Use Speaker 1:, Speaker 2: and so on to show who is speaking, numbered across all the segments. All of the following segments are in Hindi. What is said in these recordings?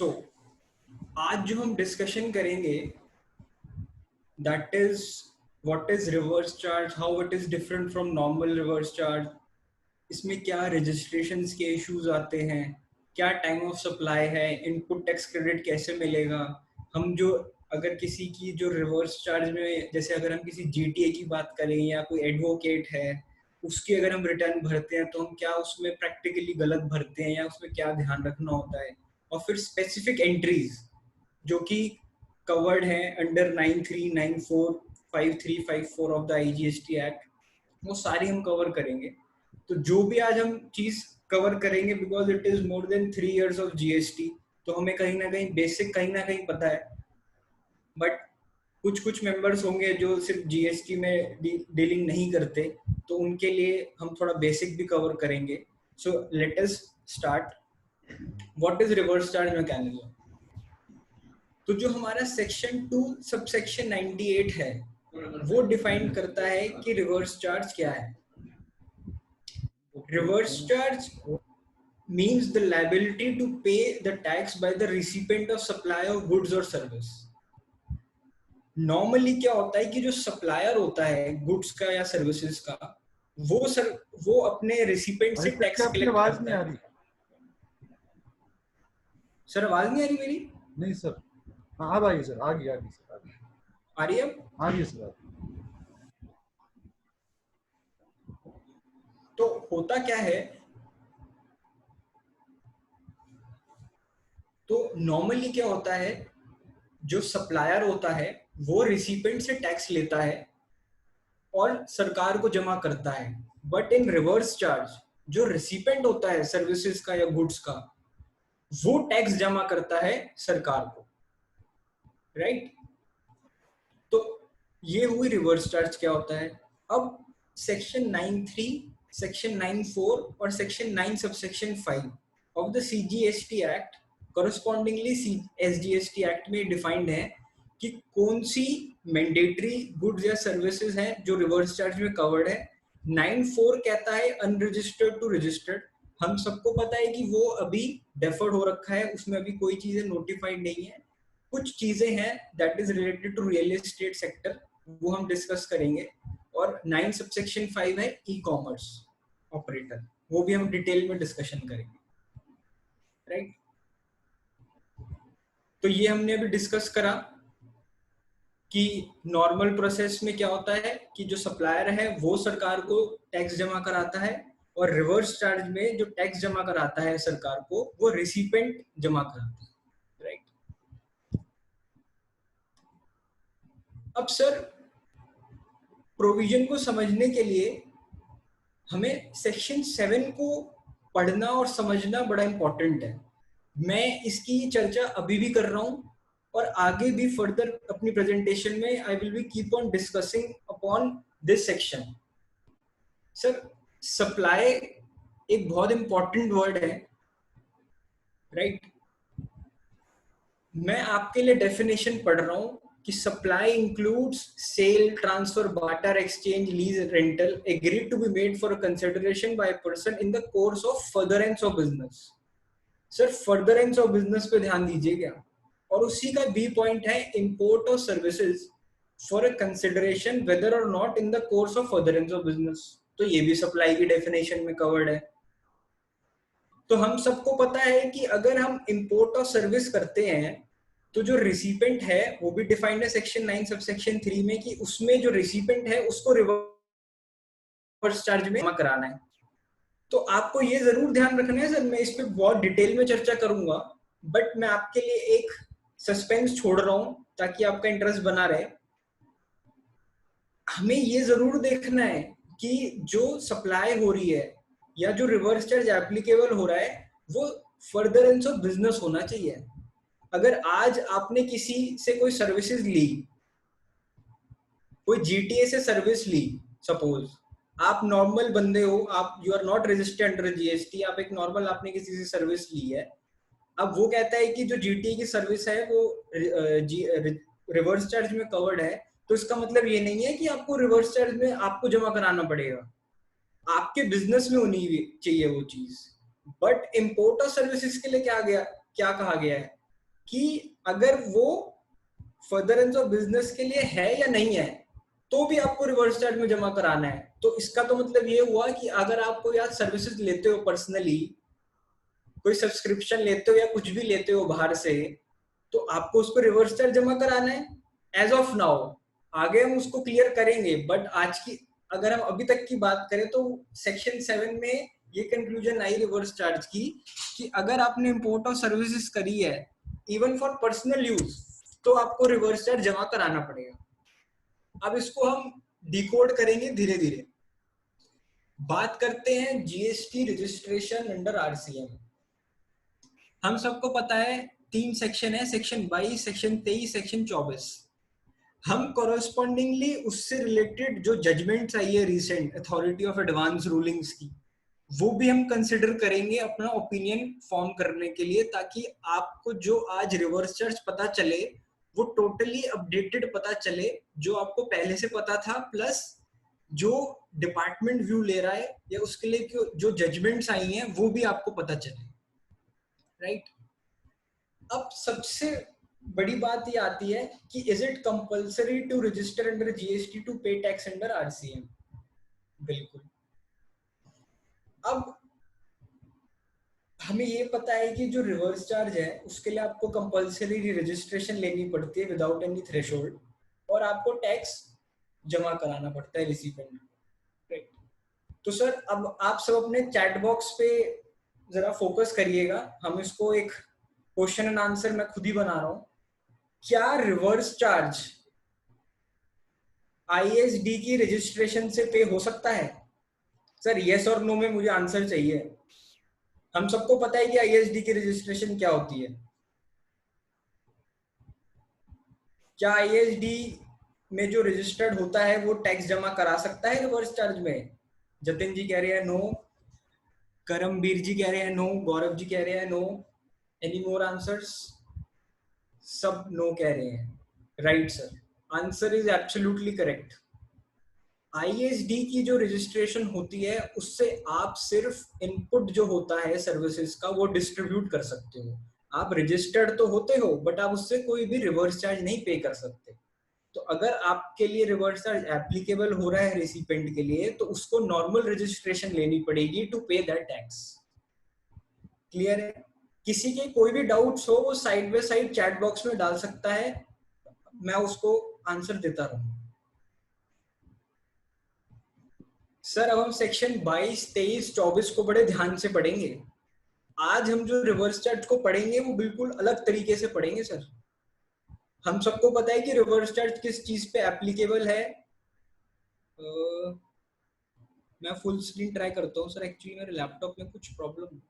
Speaker 1: सो आज जो हम डिस्कशन करेंगे that is what is reverse charge, how it is different from normal reverse charge, इसमें क्या रजिस्ट्रेशंस के इश्यूज आते हैं, क्या टाइम ऑफ सप्लाई है, इनपुट टैक्स क्रेडिट कैसे मिलेगा। हम जो अगर किसी की जो रिवर्स चार्ज में, जैसे अगर हम किसी जीटीए की बात करें या कोई एडवोकेट है, उसकी अगर हम रिटर्न भरते हैं तो हम क्या उसमें प्रैक्टिकली गलत भरते हैं या उसमें क्या ध्यान रखना होता है। और फिर स्पेसिफिक एंट्रीज जो कि कवर्ड है under 9394 5354 of the IGST act, वो सारी हम कवर करेंगे। तो जो भी आज हम चीज कवर करेंगे, because it is more than 3 years of GST, तो हमें कहीं ना कहीं बेसिक कहीं ना कहीं पता है। बट कुछ कुछ मेंबर्स होंगे जो सिर्फ जीएसटी में डीलिंग नहीं करते, तो उनके लिए हम थोड़ा बेसिक भी कवर करेंगे। So let us start. What is reverse charge mechanism? तो जो हमारा सेक्शन 2 सबसेक्शन 98 है, वो डिफाइन करता है कि रिवर्स चार्ज क्या है। Reverse charge means the liability to pay the tax by the recipient of supply of goods or service. Normally क्या होता है कि जो सप्लायर होता है गुड्स का या सर्विसेज का, वो अपने रिसिपेंट से टैक्स कलेक्ट
Speaker 2: आवाज
Speaker 1: करता
Speaker 2: नहीं आ
Speaker 1: है।
Speaker 2: रही
Speaker 1: सर आवाज नहीं आ रही मेरी?
Speaker 2: नहीं सर, हाँ अब आई सर, आ गई सर,
Speaker 1: आ रही है अब?
Speaker 2: आ रही है सर।
Speaker 1: तो होता क्या है, तो नॉर्मली क्या होता है, जो सप्लायर होता है वो रिसिपेंट से टैक्स लेता है और सरकार को जमा करता है। बट इन रिवर्स चार्ज जो रिसिपेंट होता है सर्विसेज का या गुड्स का, वो टैक्स जमा करता है सरकार को, राइट? तो ये हुई रिवर्स चार्ज क्या होता है। अब सेक्शन 93, सेक्शन 94 और section 9 subsection 5 of the CGST act correspondingly SGST act में डिफाइंड है कि कौन सी मैंडेटरी गुड्स या सर्विसेज हैं जो रिवर्स चार्ज में कवर्ड है। 94 कहता है अनरजिस्टर्ड टू रजिस्टर्ड। हम सबको पता है कि वो अभी डेफर्ड हो रखा है, उसमें अभी कोई चीजें नोटिफाइड नहीं है। कुछ चीजें हैं that is related to real estate sector, वो हम डिस्कस करेंगे। और 9 सबसेक्शन 5 है ई कॉमर्स ऑपरेटर, वो भी हम डिटेल में डिस्कशन करेंगे, राइट? तो ये हमने अभी डिस्कस करा कि नॉर्मल प्रोसेस में क्या होता है कि जो सप्लायर है वो सरकार को टैक्स जमा कराता है, और रिवर्स चार्ज में जो टैक्स जमा कराता है सरकार को, वो रिसिपेंट जमा कराता है, राइट? अब सर प्रोविजन को समझने के लिए हमें सेक्शन 7 को पढ़ना और समझना बड़ा इंपॉर्टेंट है। मैं इसकी चर्चा अभी भी कर रहा हूं और आगे भी फर्दर अपनी प्रेजेंटेशन में I will be keep on discussing upon this section. Sir supply एक बहुत इंपॉर्टेंट वर्ड है, राइट? मैं आपके लिए डेफिनेशन पढ़ रहा हूं कि supply includes sale, transfer, barter, exchange, lease, rental agreed to be made for consideration by person in the course of furtherance of business. Sir furtherance of business पे ध्यान दीजिएगा। और उसी का बी पॉइंट है import of services for a consideration whether or not in the course of furtherance of business. तो ये भी सप्लाई की डेफिनेशन में कवर्ड है। तो हम सबको पता है कि अगर हम इंपोर्ट ऑफ सर्विस करते हैं तो जो रिसिपेंट है वो भी डिफाइंड है सेक्शन 9 सबसेक्शन 3 में कि उसमें जो रिसिपेंट है उसको रिवर्स चार्ज में जमा कराना है। तो आपको ये जरूर ध्यान रखना है सर, मैं इस पे बहुत डिटेल में चर्चा करूंगा, बट मैं आपके लिए एक सस्पेंस छोड़ रहा हूं ताकि आपका इंटरेस्ट बना रहे। हमें ये जरूर देखना है कि जो सप्लाई हो रही है या जो रिवर्स चार्ज एप्लीकेबल हो रहा है वो फर्दरेंस ऑफ बिजनेस होना चाहिए। अगर आज आपने किसी से कोई सर्विसेज ली, कोई जीटीए से सर्विस ली, सपोज आप नॉर्मल बंदे हो, आप you are not registered under GST, आप एक नॉर्मल आपने किसी से सर्विस ली है। अब वो कहता है कि जो जीटीए की सर्विस है वो रिवर्स चार्ज में कवर्ड है, तो इसका मतलब ये नहीं है कि आपको रिवर्स चार्ज में आपको जमा कराना पड़ेगा, आपके बिजनेस में होनी चाहिए वो चीज। बट इंपोर्ट और सर्विसेज के लिए क्या कहा गया है कि अगर वो फर्दरेंस ऑफ बिजनेस के लिए है या नहीं है, तो भी आपको रिवर्स चार्ज में जमा कराना है। तो इसका तो मतलब ये हुआ कि अगर आप कोई आज सर्विसेज लेते हो पर्सनली, कोई सब्सक्रिप्शन लेते हो या कुछ भी लेते हो बाहर से, तो आपको उसको रिवर्स चार्ज जमा कराना है एज ऑफ नाउ। आगे हम उसको क्लियर करेंगे, बट आज की अगर हम अभी तक की बात करें तो सेक्शन 7 में ये कंक्लूजन आई रिवर्स चार्ज की कि अगर आपने इंपोर्ट ऑफ सर्विसेज करी है इवन फॉर पर्सनल यूज, तो आपको रिवर्स चार्ज जमा कराना पड़ेगा। अब इसको हम डिकोड करेंगे धीरे धीरे। बात करते हैं जीएसटी रजिस्ट्रेशन अंडर आरसीएम। हम सबको पता है 3 सेक्शन है, सेक्शन 22, सेक्शन 23, सेक्शन 24। हम कॉरेस्पॉन्डिंगली उससे रिलेटेड जो जजमेंट्स आई है recent authority of advance rulings की, वो भी हम कंसिडर करेंगे अपना ओपिनियन फॉर्म करने के लिए, ताकि आपको जो आज रिवर्स चार्ज पता चले वो टोटली अपडेटेड पता चले, जो आपको पहले से पता था, प्लस जो डिपार्टमेंट व्यू ले रहा है या उसके लिए जो जजमेंट्स आई हैं वो भी आपको पता चले, राइट। अब सबसे बड़ी बात ये आती है कि is it compulsory to register under GST to pay tax under RCM? बिल्कुल। अब हमें ये पता है कि जो रिवर्स चार्ज है उसके लिए आपको कंपल्सरी रजिस्ट्रेशन लेनी पड़ती है विदाउट एनी थ्रेशोल्ड, और आपको टैक्स जमा कराना पड़ता है रिसिपेंट, राइट। तो सर अब आप सब अपने चैट बॉक्स पे जरा फोकस करिएगा, हम इसको एक क्वेश्चन एंड आंसर मैं खुद ही बना रहा हूं। क्या रिवर्स चार्ज आईएसडी की रजिस्ट्रेशन से पे हो सकता है? सर यस और नो में मुझे आंसर चाहिए। हम सबको पता है कि आईएसडी की रजिस्ट्रेशन क्या होती है। क्या आईएसडी में जो रजिस्टर्ड होता है वो टैक्स जमा करा सकता है रिवर्स चार्ज में? जतिन जी कह रहे हैं नो, करमबीर जी कह रहे हैं नो, गौरव जी कह रहे हैं नो। Any more answers? सब नो कह रहे हैं, right sir, answer is absolutely correct. ISD की जो रजिस्ट्रेशन होती है उससे आप सिर्फ इनपुट जो होता है सर्विसेज का वो डिस्ट्रीब्यूट कर सकते हो। आप रजिस्टर्ड तो होते हो बट आप उससे कोई भी रिवर्स चार्ज नहीं पे कर सकते। तो अगर आपके लिए रिवर्स चार्ज एप्लीकेबल हो रहा है रेसिपेंट के लिए, तो उसको नॉर्मल रजिस्ट्रेशन लेनी पड़ेगी टू पे दैट टैक्स। क्लियर है? किसी के कोई भी डाउट्स हो वो side by side chat box में डाल सकता है, मैं उसको आंसर देता रहूंगा। सर अब हम सेक्शन 22, 23, 24 को बड़े ध्यान से पढ़ेंगे। आज हम जो रिवर्स चार्ज को पढ़ेंगे वो बिल्कुल अलग तरीके से पढ़ेंगे सर। हम सबको पता है कि रिवर्स चार्ज किस चीज पे एप्लीकेबल है। मैं फुल स्क्रीन ट्राई करता हूँ सर, एक्चुअली मेरे लैपटॉप में कुछ प्रॉब्लम।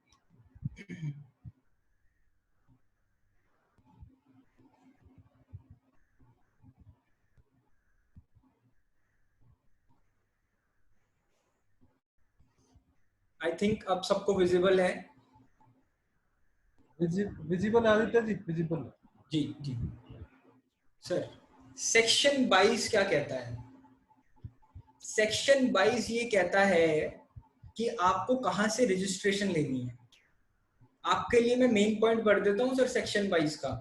Speaker 1: आई थिंक अब सबको विजिबल है।
Speaker 2: Visible Aditya ji, visible.
Speaker 1: जी जी सर, सेक्शन 22 क्या कहता है? सेक्शन 22 ये कहता है कि आपको कहां से रजिस्ट्रेशन लेनी है। आपके लिए मैं मेन पॉइंट पढ़ देता हूं सर सेक्शन 22 का।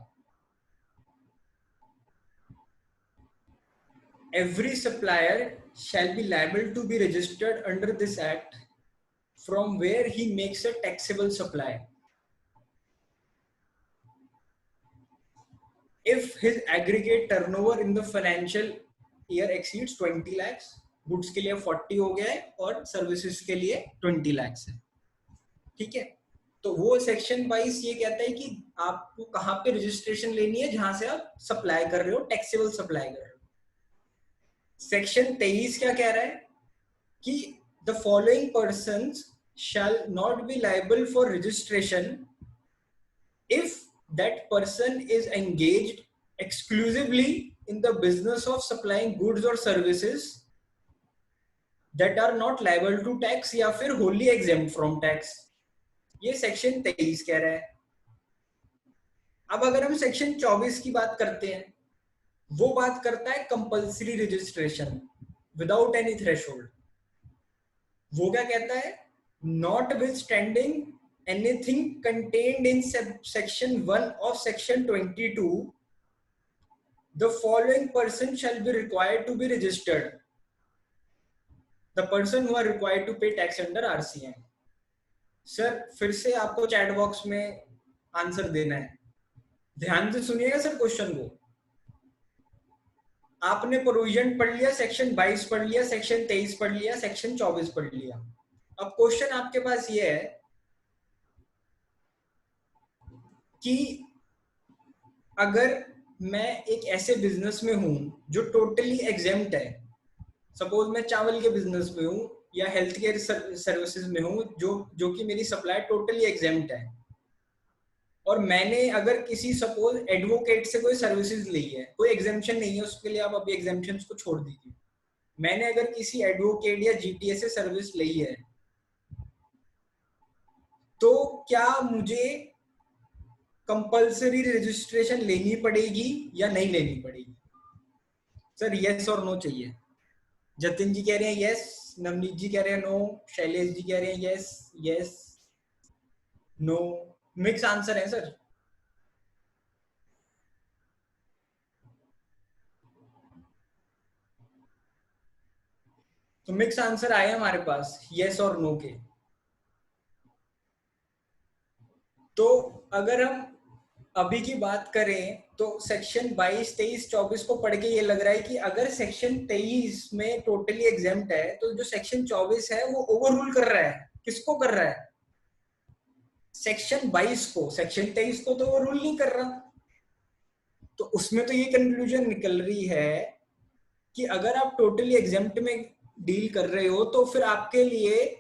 Speaker 1: Every supplier shall be liable to be registered under this act from where he makes a taxable supply, if his aggregate turnover in the financial year exceeds 20 lakhs, goods के लिए 40 हो गया है और सर्विसेज के लिए 20 lakhs है। ठीक है, तो वो सेक्शन 22 ये कहता है कि आपको कहां पे रजिस्ट्रेशन लेनी है जहां से आप सप्लाई कर रहे हो, टैक्सेबल सप्लाई कर रहे हो। सेक्शन 23 क्या कह रहा है कि the following persons shall not be liable for registration if that person is engaged exclusively in the business of supplying goods or services that are not liable to tax या फिर wholly exempt from tax। ये सेक्शन 23 कह रहा है। अब अगर हम सेक्शन 24 की बात करते हैं, वो बात करता है compulsory registration without any threshold. वो क्या कहता है? Not with standing anything contained in section 1 of section 22, the following person shall be required to be registered. The person who are required to pay tax under RCM. Sir फिर से आपको चैट बॉक्स में आंसर देना है, ध्यान से सुनिएगा सर क्वेश्चन को। आपने प्रोविजन पढ़ लिया, सेक्शन 22 पढ़ लिया, सेक्शन 23 पढ़ लिया, सेक्शन 24 पढ़ लिया। अब क्वेश्चन आपके पास ये है कि अगर मैं एक ऐसे बिजनेस में हूं जो टोटली एग्जेम्प्ट है, सपोज मैं चावल के बिजनेस में हूं या हेल्थ केयर सर्विसेज में हूं जो कि मेरी सप्लाई टोटली एग्जेम्प्ट है, और मैंने अगर किसी सपोज एडवोकेट से कोई सर्विसेज ली है, कोई एग्जेम्पशन नहीं है उसके लिए, आप अभी एग्जेम्पशंस को छोड़ दीजिए, मैंने अगर किसी एडवोकेट या जीटीएस से सर्विस ली है, तो क्या मुझे कंपल्सरी रजिस्ट्रेशन लेनी पड़ेगी या नहीं लेनी पड़ेगी? सर यस और नो चाहिए। जतिन जी कह रहे हैं यस, नवनीत जी कह रहे हैं नो, शैलेश जी कह रहे हैं yes, yes, no, mix answer है सर। तो मिक्स आंसर आए हमारे पास यस और नो के। तो अगर हम अभी की बात करें तो सेक्शन 22, 23, 24 को पढ़ के ये लग रहा है कि अगर सेक्शन 23 में टोटली एग्जेम्प्ट है तो जो सेक्शन 24 है वो ओवररूल कर रहा है। किसको कर रहा है? सेक्शन 22 को। सेक्शन 23 को तो ओवररूल नहीं कर रहा। तो उसमें तो ये कंक्लूजन निकल रही है कि अगर आप टोटली एग्जेम्प्ट में डील कर रहे हो तो फिर आपके लिए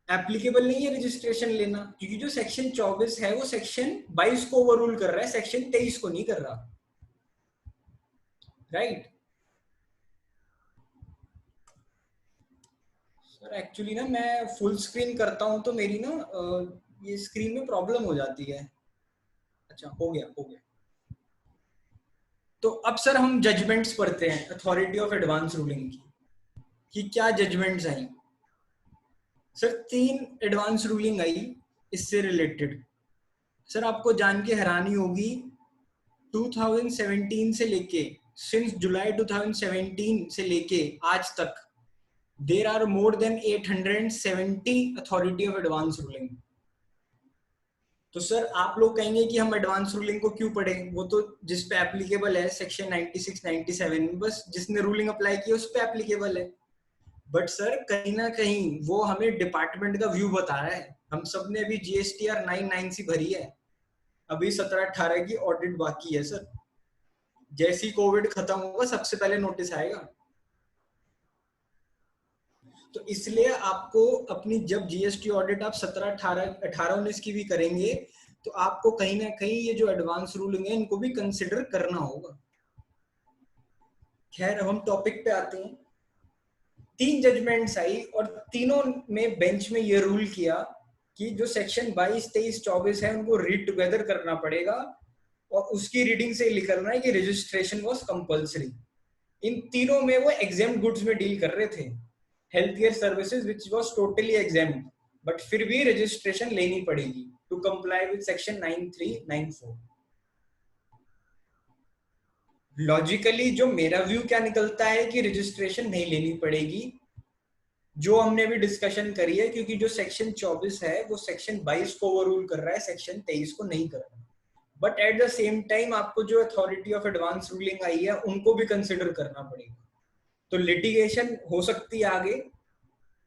Speaker 1: एप्लीकेबल नहीं है रजिस्ट्रेशन लेना, क्योंकि जो सेक्शन 24 है वो सेक्शन 22 को ओवररूल कर रहा है, सेक्शन 23 को नहीं कर रहा। राइट सर, एक्चुअली ना मैं फुल स्क्रीन करता हूं तो मेरी ना ये स्क्रीन में प्रॉब्लम हो जाती है। अच्छा हो गया, हो गया। तो अब सर हम जजमेंट्स पढ़ते हैं अथॉरिटी ऑफ एडवांस रूलिंग की, कि क्या जजमेंट्स आई। सर 3 एडवांस रूलिंग आई इससे रिलेटेड। सर आपको जान के हैरानी होगी, 2017 से लेके, सिंस जुलाई 2017 से लेके आज तक there are more than 870 authority of advance ruling. तो सर आप लोग कहेंगे कि हम एडवांस रूलिंग को क्यों पढ़ें, वो तो जिस पे एप्लीकेबल है सेक्शन 96, 97, बस जिसने रूलिंग अप्लाई की उस पे एप्लीकेबल है। बट सर कहीं ना कहीं वो हमें डिपार्टमेंट का व्यू बता रहा है। हम सब ने अभी GSTR 99C भरी है, अभी 17-18 की ऑडिट बाकी है सर। जैसी कोविड खत्म होगा सबसे पहले नोटिस आएगा। तो इसलिए आपको अपनी जब जीएसटी ऑडिट आप 17, 18, 19 की भी करेंगे तो आपको कहीं ना कहीं ये जो एडवांस रूलिंग है इनको भी कंसिडर करना होगा। खैर अब हम टॉपिक पे आते हैं। 3 जजमेंट्स आई और तीनों में बेंच में ये रूल किया कि जो सेक्शन 22, 23, 24 है उनको रीड टुगेदर करना पड़ेगा, और उसकी रीडिंग से लिखना है कि रजिस्ट्रेशन वाज कंपल्सरी। इन तीनों में वो एग्जेम्प्ट गुड्स में डील कर रहे थे, health care services which was totally exempt, but फिर भी रजिस्ट्रेशन लेनी पड़ेगी to comply with section 9394। Logically जो मेरा व्यू क्या निकलता है कि रजिस्ट्रेशन नहीं लेनी पड़ेगी, जो हमने भी डिस्कशन करी है, क्योंकि जो सेक्शन 24 है वो सेक्शन 22 को ओवररूल कर रहा है, सेक्शन 23 को नहीं कर रहा। But at the same time आपको जो अथॉरिटी ऑफ एडवांस रूलिंग आई है उनको भी कंसिडर करना पड़ेगा। तो लिटिगेशन हो सकती है आगे,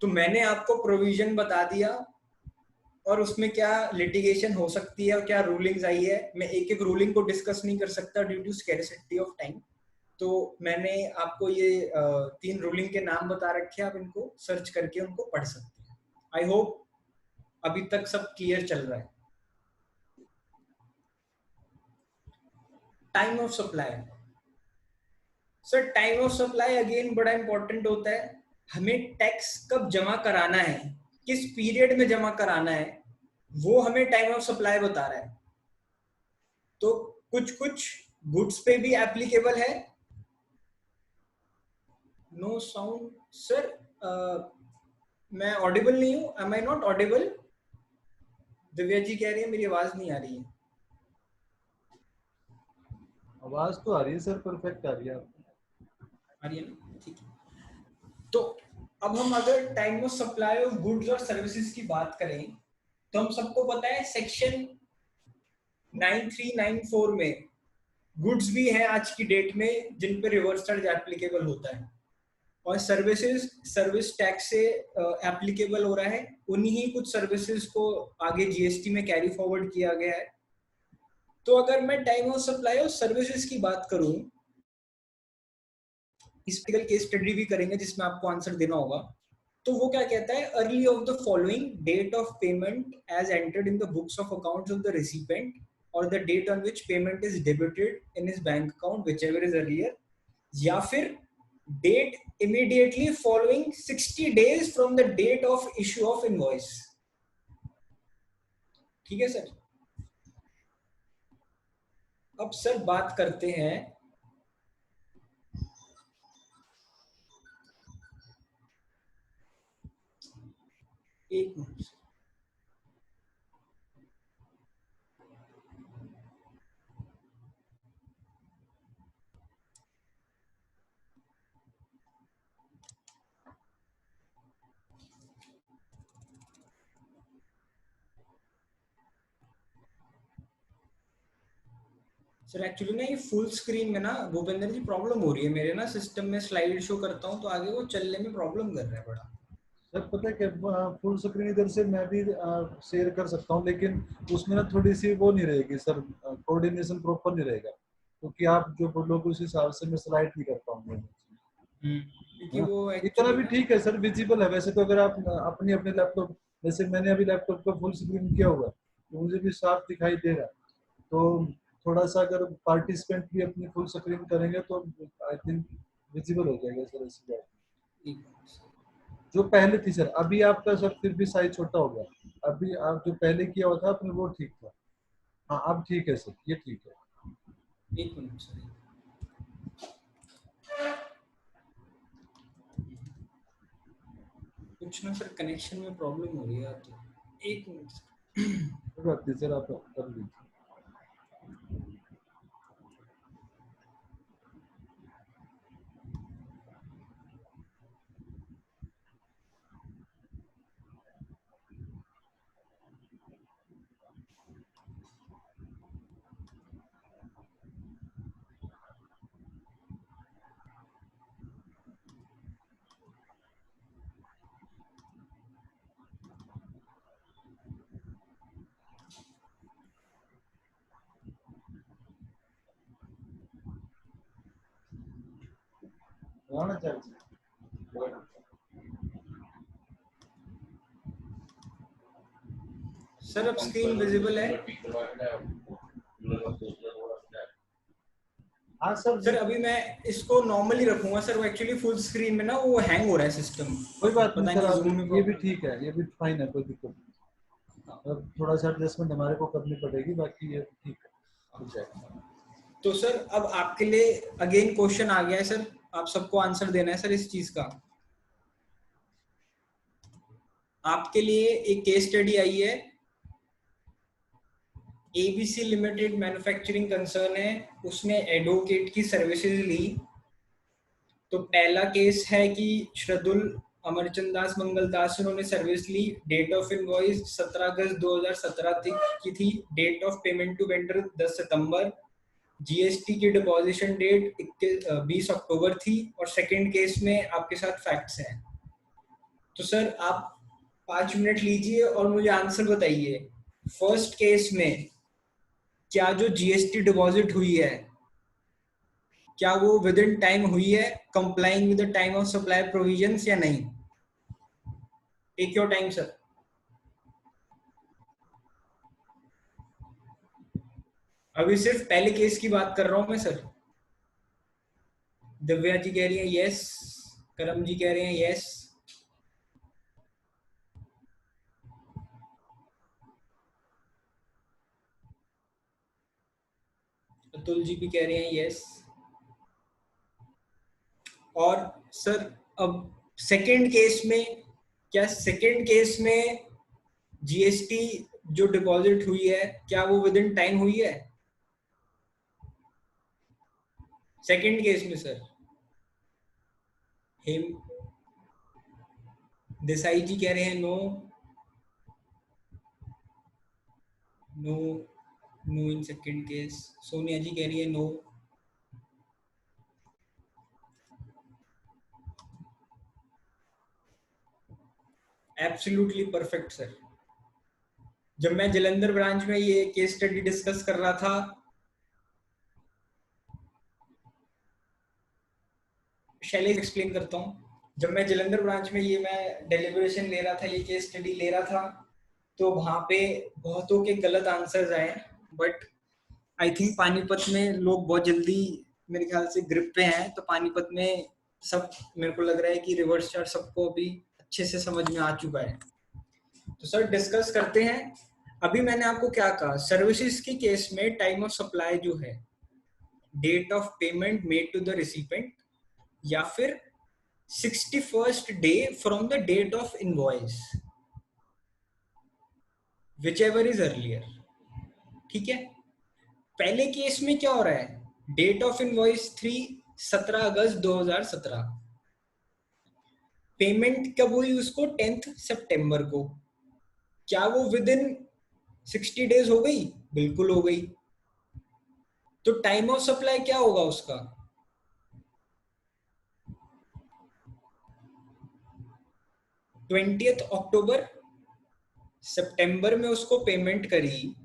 Speaker 1: तो मैंने आपको प्रोविजन बता दिया और उसमें क्या लिटिगेशन हो सकती है और क्या रूलिंग्स आई है। मैं एक एक रूलिंग को डिस्कस नहीं कर सकता due to scarcity of time, तो मैंने आपको ये 3 रूलिंग के नाम बता रखे हैं, आप इनको सर्च करके उनको पढ़ सकते हैं। आई होप अभी तक सब क्लियर चल रहा है। Time of supply. Sir time of supply again बड़ा इंपॉर्टेंट होता है। हमें टैक्स कब जमा कराना है, किस पीरियड में जमा कराना है, वो हमें टाइम ऑफ सप्लाई बता रहा है। तो कुछ कुछ गुड्स पे भी एप्लीकेबल है। नो साउंड सर, मैं ऑडिबल नहीं हूं, am I not audible? Divya ji कह रही है मेरी आवाज नहीं आ रही है।
Speaker 2: आवाज तो आ रही है सर, परफेक्ट आ रही है आपको।
Speaker 1: आ रही है ना, ठीक है। तो अब हम अगर time of supply of goods और सर्विसेज की बात करें, तो हम सबको पता है सेक्शन 9394 में गुड्स भी हैं आज की डेट में जिन पे रिवर्स चार्ज एप्लीकेबल होता है, और सर्विसेज सर्विस टैक्स से एप्लीकेबल हो रहा है। उन्हीं ही कुछ सर्विसेज को आगे जीएसटी में कैरी फॉरवर्ड किया गया है। तो अगर मैं टाइम ऑफ सप्लाई और सर्विसेज की बात करूं, इस केस स्टडी भी करेंगे जिसमें आपको आंसर देना होगा। तो वो क्या कहता है, early of the following date of payment as entered in the books of accounts of the recipient or the date on which payment is debited in his bank account whichever is earlier, या फिर date immediately following 60 days from the date of issue of invoice. ठीक है सर। अब सर बात करते हैं एक मिनट। सर एक्चुअली ना ये फुल स्क्रीन में ना भूपेंद्र जी प्रॉब्लम हो रही है मेरे ना सिस्टम में, स्लाइड शो करता हूँ तो आगे वो चलने में प्रॉब्लम कर रहा है बड़ा।
Speaker 2: सर पता है क्या, फुल स्क्रीन इधर से मैं भी शेयर कर सकता हूँ, लेकिन उसमें ना थोड़ी सी वो नहीं रहेगी सर, कोऑर्डिनेशन प्रॉपर नहीं रहेगा, क्योंकि आप जो बोलोगे उस हिसाब से मैं स्लाइड नहीं कर पाऊंगा।
Speaker 1: क्योंकि
Speaker 2: हाँ,
Speaker 1: वो
Speaker 2: इतना
Speaker 1: एक्चुअली
Speaker 2: भी
Speaker 1: ना,
Speaker 2: ठीक है सर, विजिबल है वैसे तो। अगर आप अपनी अपने लैपटॉप, जैसे मैंने अभी लैपटॉप का फुल स्क्रीन किया हुआ है, तो मुझे भी साफ दिखाई दे रहा है। तो थोड़ा सा अगर पार्टिसिपेंट भी अपनी फुल स्क्रीन करेंगे तो आई थिंक विजिबल हो जाएगा सर, ऐसी बात
Speaker 1: एक
Speaker 2: जो पहले थी सर। अभी आपका सर फिर भी साइज छोटा हो गया, अभी आप जो पहले किया हुआ था आपने वो ठीक था। हाँ अब ठीक है सर, ये ठीक है।
Speaker 1: एक मिनट सर, कुछ ना सर कनेक्शन में प्रॉब्लम हो रही है तो एक मिनट सर।
Speaker 2: कोई बात नहीं सर, आप कर लीजिए। आना चाहिए।
Speaker 1: सर अब स्क्रीन विजिबल है?
Speaker 2: हाँ सर
Speaker 1: सर अभी मैं इसको नॉर्मली रखूंगा सर, वो एक्चुअली फुल स्क्रीन में ना वो हैंग हो रहा है सिस्टम,
Speaker 2: कोई बात नहीं
Speaker 1: पता
Speaker 2: सर,
Speaker 1: नहीं
Speaker 2: आप
Speaker 1: जूम में
Speaker 2: ये भी
Speaker 1: प्रॉब्लम।
Speaker 2: ठीक है, ये भी फाइन है, कोई दिक्कत नहीं। अब थोड़ा सा एडजस्टमेंट हमारे को करनी पड़ेगी, बाकी ये ठीक है, हो जाएगा।
Speaker 1: तो सर अब आपके लिए अगेन क्वेश्चन आ गया है सर, आप सबको आंसर देना है सर इस चीज का। आपके लिए एक केस स्टडी आई है, एबीसी लिमिटेड मैन्युफैक्चरिंग कंसर्न है, उसने एडवोकेट की सर्विसेज ली। तो पहला केस है कि श्रद्धुल अमरचंद दास मंगल दास, उन्होंने सर्विस ली। डेट ऑफ इनवॉइस 17 अगस्त 2017 की थी। Date of payment to vendor 10 सितंबर। जीएसटी की डिपॉजिशन डेट 20 अक्टूबर थी। और सेकंड केस में आपके साथ फैक्ट्स हैं। तो सर आप 5 मिनट लीजिए और मुझे आंसर बताइए। फर्स्ट केस में क्या जो जीएसटी डिपॉजिट हुई है, क्या वो विद इन टाइम हुई है, complying with the time of supply provisions या नहीं? Take your time sir. अभी सिर्फ पहले केस की बात कर रहा हूं मैं सर। दिव्या जी कह रही है यस, करम जी कह रहे हैं यस, अतुल जी भी कह रहे हैं यस। और सर अब सेकंड केस में, क्या सेकंड केस में जीएसटी जो डिपॉजिट हुई है क्या वो विद इन टाइम हुई है? सेकंड केस में सर हेम देसाई जी कह रहे हैं no, no, no in second case. Sonia ji कह रही है नो। Absolutely perfect sir. जब मैं जलंधर ब्रांच में ये केस स्टडी डिस्कस कर रहा था, शैलेश एक्सप्लेन करता हूँ। जब मैं जलंधर ब्रांच में ये मैं डेलिब्रेशन ले रहा था, ये केस स्टडी ले रहा था, तो वहां पे बहुतों के गलत आंसर्स आए, बट आई थिंक पानीपत में लोग बहुत जल्दी मेरे ख्याल से ग्रिप पे हैं, तो पानीपत में सब मेरे को लग रहा है कि रिवर्स चार्ज सबको अभी अच्छे से समझ में आ चुका है। तो सर डिस्कस करते हैं। अभी मैंने आपको क्या कहा, सर्विसेज के केस में टाइम ऑफ सप्लाई जो है date of payment made to the recipient या फिर 61st day from the date of invoice, whichever is earlier. ठीक है, पहले केस में क्या हो रहा है, डेट ऑफ इनवॉइस 17 अगस्त 2017, पेमेंट कब हुई उसको 10 सितंबर को। क्या वो विद इन 60 डेज हो गई? बिल्कुल हो गई। तो टाइम ऑफ सप्लाई क्या होगा उसका? 20 अक्टूबर। सितंबर में उसको पेमेंट करी,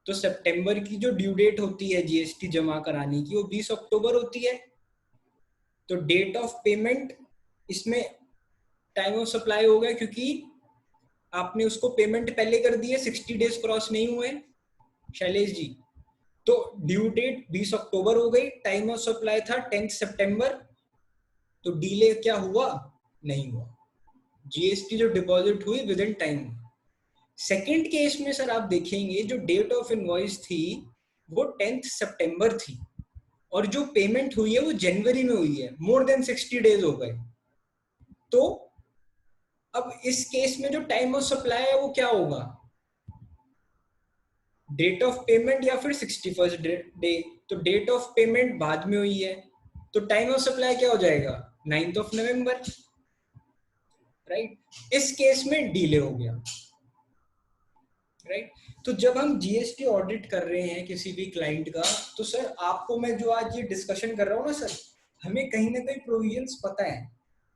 Speaker 1: तो सितंबर की जो ड्यू डेट होती है जीएसटी जमा कराने की वो 20 अक्टूबर होती है। तो डेट ऑफ पेमेंट इसमें टाइम ऑफ सप्लाई हो गया, क्योंकि आपने उसको पेमेंट पहले कर दी है, 60 डेज क्रॉस नहीं हुए शैलेश जी। तो ड्यू डेट 20 अक्टूबर हो गई, टाइम ऑफ सप्लाई था 10 सितंबर, तो डीले क्या हुआ? नहीं हुआ, जीएसटी जो डिपॉजिट हुई with in time. Second case में सर आप देखेंगे जो डेट ऑफ इनवॉइस थी वो 10 सितंबर थी, और जो पेमेंट हुई है वो जनवरी में हुई है, मोर देन 60 डेज हो गए। तो अब इस केस में जो टाइम ऑफ सप्लाई है वो क्या होगा, डेट ऑफ पेमेंट या फिर 61st डे। तो डेट ऑफ पेमेंट बाद में हुई है, तो टाइम ऑफ सप्लाई क्या हो जाएगा, 9th ऑफ नवंबर, राइट। इस केस में डिले हो गया, राइट। तो जब हम जीएसटी ऑडिट कर रहे हैं किसी भी क्लाइंट का, तो सर आपको मैं जो आज ये डिस्कशन कर रहा हूँ ना सर, हमें कहीं ना कहीं प्रोविजंस पता है।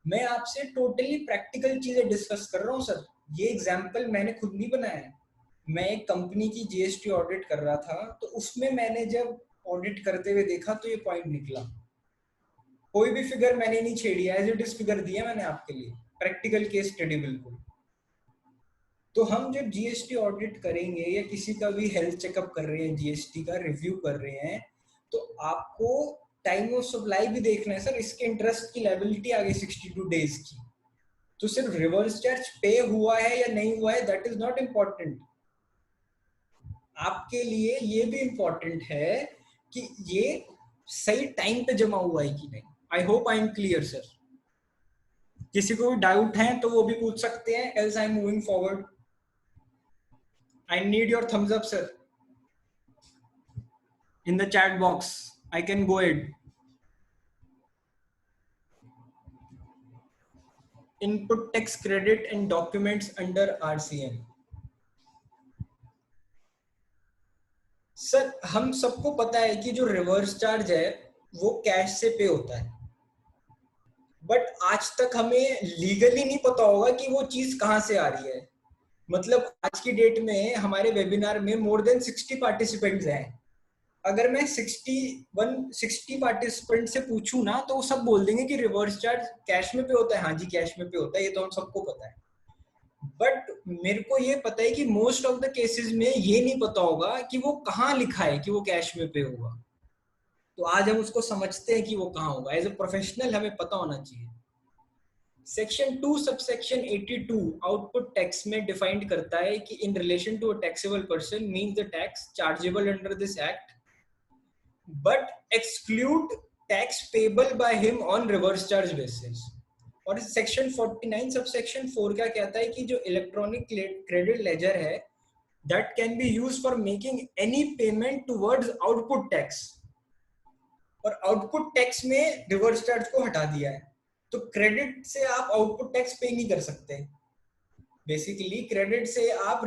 Speaker 1: मैं आपसे टोटली प्रैक्टिकल चीजें डिस्कस कर रहा हूँ सर। ये एग्जाम्पल मैंने खुद नहीं बनाया है। मैं एक कंपनी की जीएसटी ऑडिट कर रहा था, तो उसमें मैंने जब ऑडिट करते हुए देखा तो ये पॉइंट निकला। कोई भी फिगर मैंने नहीं छेड़ी, एज इट इज फिगर दिया मैंने आपके लिए, प्रैक्टिकल केस स्टडी बिल्कुल। तो हम जब जीएसटी ऑडिट करेंगे या किसी का भी हेल्थ चेकअप कर रहे हैं, जीएसटी का रिव्यू कर रहे हैं, तो आपको टाइम ऑफ सप्लाई भी देखना है सर। इसके इंटरेस्ट की लायबिलिटी आ गई 62 डेज की, तो सिर्फ रिवर्स चार्ज पे हुआ है या नहीं हुआ है दैट इज नॉट इम्पॉर्टेंट। आपके लिए ये भी इम्पोर्टेंट है कि ये सही टाइम पे जमा हुआ है कि नहीं। आई hope I am clear sir. किसी को भी डाउट है तो वो भी पूछ सकते हैं, else I am moving forward. I need your thumbs up, sir. In the chat box, I can go ahead. Input tax credit and documents under RCM. Sir हम सबको पता है कि जो रिवर्स चार्ज है वो कैश से पे होता है, बट आज तक हमें लीगली नहीं पता होगा कि वो चीज कहां से आ रही है। मतलब आज की डेट में हमारे वेबिनार में मोर देन 60 पार्टिसिपेंट्स हैं। अगर मैं 60 पार्टिसिपेंट से पूछूं ना, तो वो सब बोल देंगे कि रिवर्स चार्ज कैश में पे होता है। हाँ जी कैश में पे होता है, ये तो हम सबको पता है। बट मेरे को ये पता है कि मोस्ट ऑफ द केसेस में ये नहीं पता होगा कि वो कहाँ लिखा है कि वो कैश में पे होगा। तो आज हम उसको समझते हैं कि वो कहाँ होगा। एज ए प्रोफेशनल हमें पता होना चाहिए। सेक्शन 2 सबसेक्शन 82 आउटपुट टैक्स में डिफाइंड करता है कि in relation to a taxable person means the tax chargeable under this act but exclude tax payable by him on reverse charge basis. और सेक्शन 49 सब सेक्शन 4 क्या कहता है कि जो इलेक्ट्रॉनिक क्रेडिट लेजर है that can be use for making any payment towards output tax, और आउटपुट टैक्स में रिवर्स चार्ज को हटा दिया है। तो क्रेडिट से आप आउटपुट टैक्स पे नहीं कर सकते, बेसिकली क्रेडिट से आप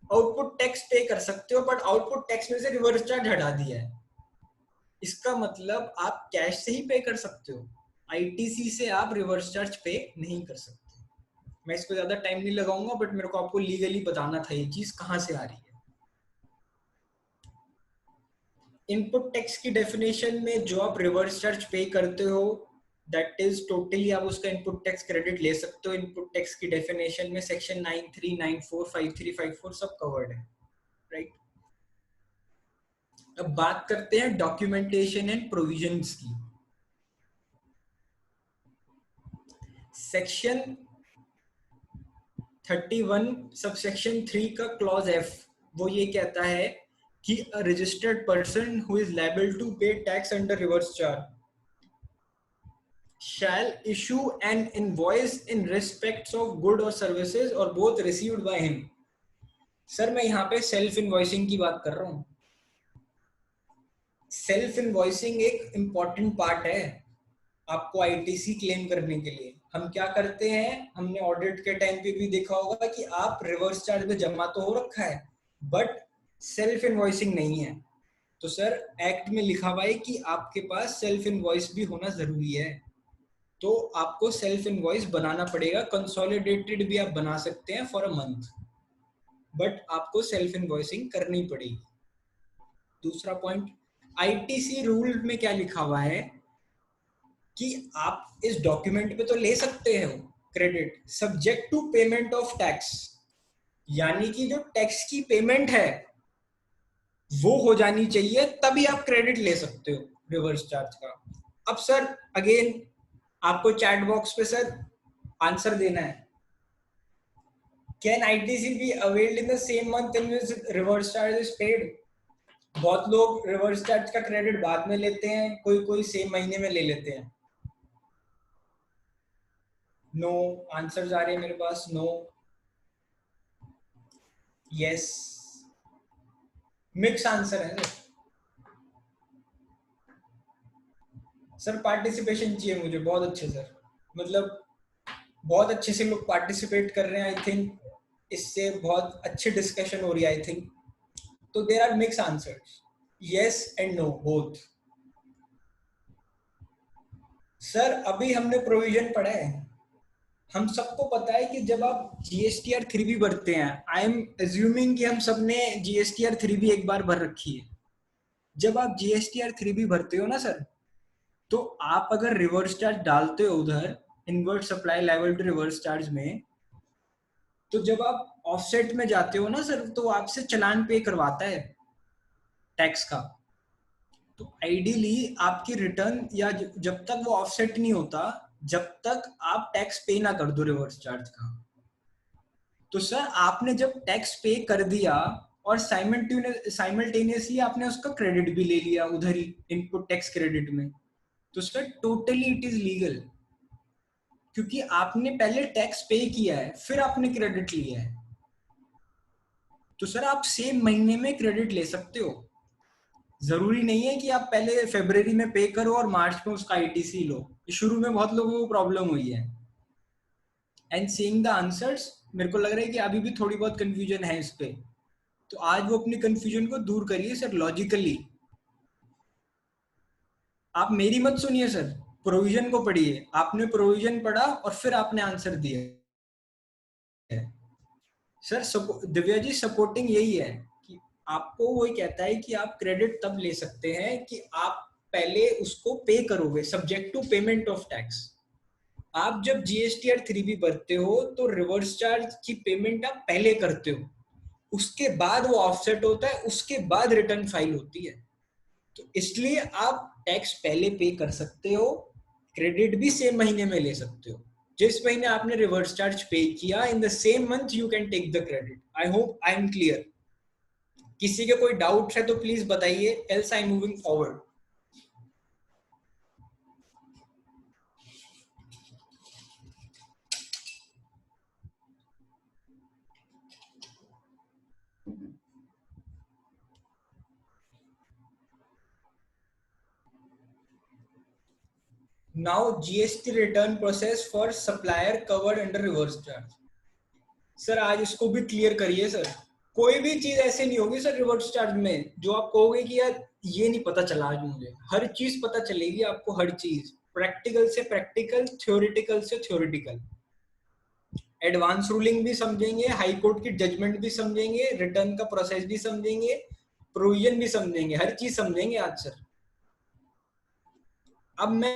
Speaker 1: आउटपुट टैक्स पे कर सकते हो, बट आउटपुट टैक्स में से रिवर्स चार्ज हटा दिया है। इसका मतलब आप कैश से ही पे कर सकते हो, आईटीसी से आप रिवर्स चार्ज पे नहीं कर सकते। मैं इस पर ज्यादा टाइम नहीं लगाऊंगा, बट मेरे को आपको लीगली बताना था ये चीज कहां से आ रही है। इनपुट टैक्स की डेफिनेशन में जो आप रिवर्स चार्ज पे करते हो दैट इज टोटली आप उसका इनपुट टैक्स क्रेडिट ले सकते हो। इनपुट टैक्स की डेफिनेशन में सेक्शन 93, 94, 53, 54 सब कवर्ड है, राइट। अब बात करते हैं डॉक्यूमेंटेशन एंड प्रोविजंस की। सेक्शन 31 सबसेक्शन 3 का क्लॉज एफ वो ये कहता है कि a registered person who is liable to pay tax under reverse charge shall issue an invoice in respects of good or services or both received by him। Sir मैं यहाँ पे सेल्फ इनवॉइसिंग की बात कर रहा हूँ। सेल्फ इनवॉइसिंग एक इम्पॉर्टेंट पार्ट है आपको आईटीसी क्लेम करने के लिए। हम क्या करते हैं, हमने ऑडिट के टाइम पे भी देखा होगा कि आप रिवर्स चार्ज में जमा तो हो रखा है बट सेल्फ इनवॉइसिंग नहीं है। तो सर एक्ट में लिखा हुआ है कि आपके पास सेल्फ इनवॉइस भी होना जरूरी है, तो आपको सेल्फ इनवॉइस बनाना पड़ेगा। कंसोलिडेटेड भी आप बना सकते हैं फॉर अ मंथ, बट आपको सेल्फ इनवॉइसिंग करनी पड़ेगी। दूसरा पॉइंट, आईटीसी रूल में क्या लिखा हुआ है कि आप इस डॉक्यूमेंट पे तो ले सकते हो credit subject to payment of tax, यानी कि जो टैक्स की पेमेंट है वो हो जानी चाहिए, तभी आप क्रेडिट ले सकते हो रिवर्स चार्ज का। अब सर अगेन आपको चैट बॉक्स पे सर आंसर देना है, can ITC be availed in the same month in which reverse charge is paid. बहुत लोग रिवर्स चार्ज का क्रेडिट बाद में लेते हैं, कोई कोई सेम महीने में ले लेते हैं। नो आंसर्स आ रहे हैं मेरे पास, नो, यस, मिक्स आंसर है सर। पार्टिसिपेशन चाहिए मुझे बहुत अच्छे सर, मतलब बहुत अच्छे से लोग पार्टिसिपेट कर रहे हैं। आई थिंक इससे बहुत अच्छी डिस्कशन हो रही है आई थिंक। तो there are mixed answers, yes and no both. Sir अभी हमने प्रोविजन पढ़ा है, हम सबको पता है कि जब आप जीएसटीआर 3 भी भरते हैं, आई एम एज्यूमिंग कि हम सबने जीएसटीआर 3 भी एक बार भर रखी है। जब आप जीएसटीआर 3 भी भरते हो ना सर, तो आप अगर रिवर्स चार्ज डालते हो उधर inward supply liable to reverse charge में, तो जब आप ऑफसेट में जाते हो ना सर, तो आपसे चालान पे करवाता है टैक्स का। तो आइडियली आपकी रिटर्न या जब तक वो ऑफसेट नहीं होता, जब तक आप टैक्स पे ना कर दो रिवर्स चार्ज का, तो सर आपने जब टैक्स पे कर दिया और साइमल्टेनियसली आपने उसका क्रेडिट भी ले लिया उधर ही इनपुट टैक्स क्रेडिट में, तो sir totally it is legal, क्योंकि आपने पहले टैक्स पे किया है फिर आपने क्रेडिट लिया है। तो सर आप सेम महीने में क्रेडिट ले सकते हो, जरूरी नहीं है कि आप पहले फरवरी में पे करो और मार्च में उसका आईटीसी लो। शुरू में बहुत लोगों को प्रॉब्लम हुई है। एंड सीइंग द आंसर्स, मेरे को लग रहा है कि अभी भी थोड़ी बहुत कंफ्यूजन है इस पे, तो आज वो अपनी कंफ्यूजन को दूर करिए सर लॉजिकली। आप मेरी मत सुनिए सर, प्रोविजन को पढ़िए। आपने प्रोविजन पढ़ा और फिर आपने आंसर दिया सर। दिव्या जी सपोर्टिंग यही है कि आपको वही कहता है कि आप क्रेडिट तब ले सकते हैं कि आप पहले उसको पे करोगे subject to payment of tax. आप जब जीएसटीआर 3 भी भरते हो तो रिवर्स चार्ज की पेमेंट आप पहले करते हो, उसके बाद वो ऑफसेट होता है, उसके बाद रिटर्न फाइल होती है। तो इसलिए आप टैक्स पहले पे कर सकते हो, क्रेडिट भी सेम महीने में ले सकते हो। जिस महीने आपने रिवर्स चार्ज पे किया in the same month you can take the credit. I hope I am clear. किसी के कोई डाउट है तो प्लीज बताइए, else I am moving forward. Now GST return process for supplier covered under reverse charge. Sir आज इसको भी क्लियर करिए सर। कोई भी चीज ऐसे नहीं होगी सर रिवर्स चार्ज में जो आप कहोगे कि यार ये नहीं पता चला आज मुझे। हर चीज पता चलेगी आपको, हर चीज, प्रैक्टिकल से प्रैक्टिकल, थ्योरेटिकल से थ्योरेटिकल। एडवांस रूलिंग भी समझेंगे, हाई कोर्ट की जजमेंट भी समझेंगे, रिटर्न का प्रोसेस भी समझेंगे, प्रोविजन भी समझेंगे, हर चीज समझेंगे आज सर। अब मैं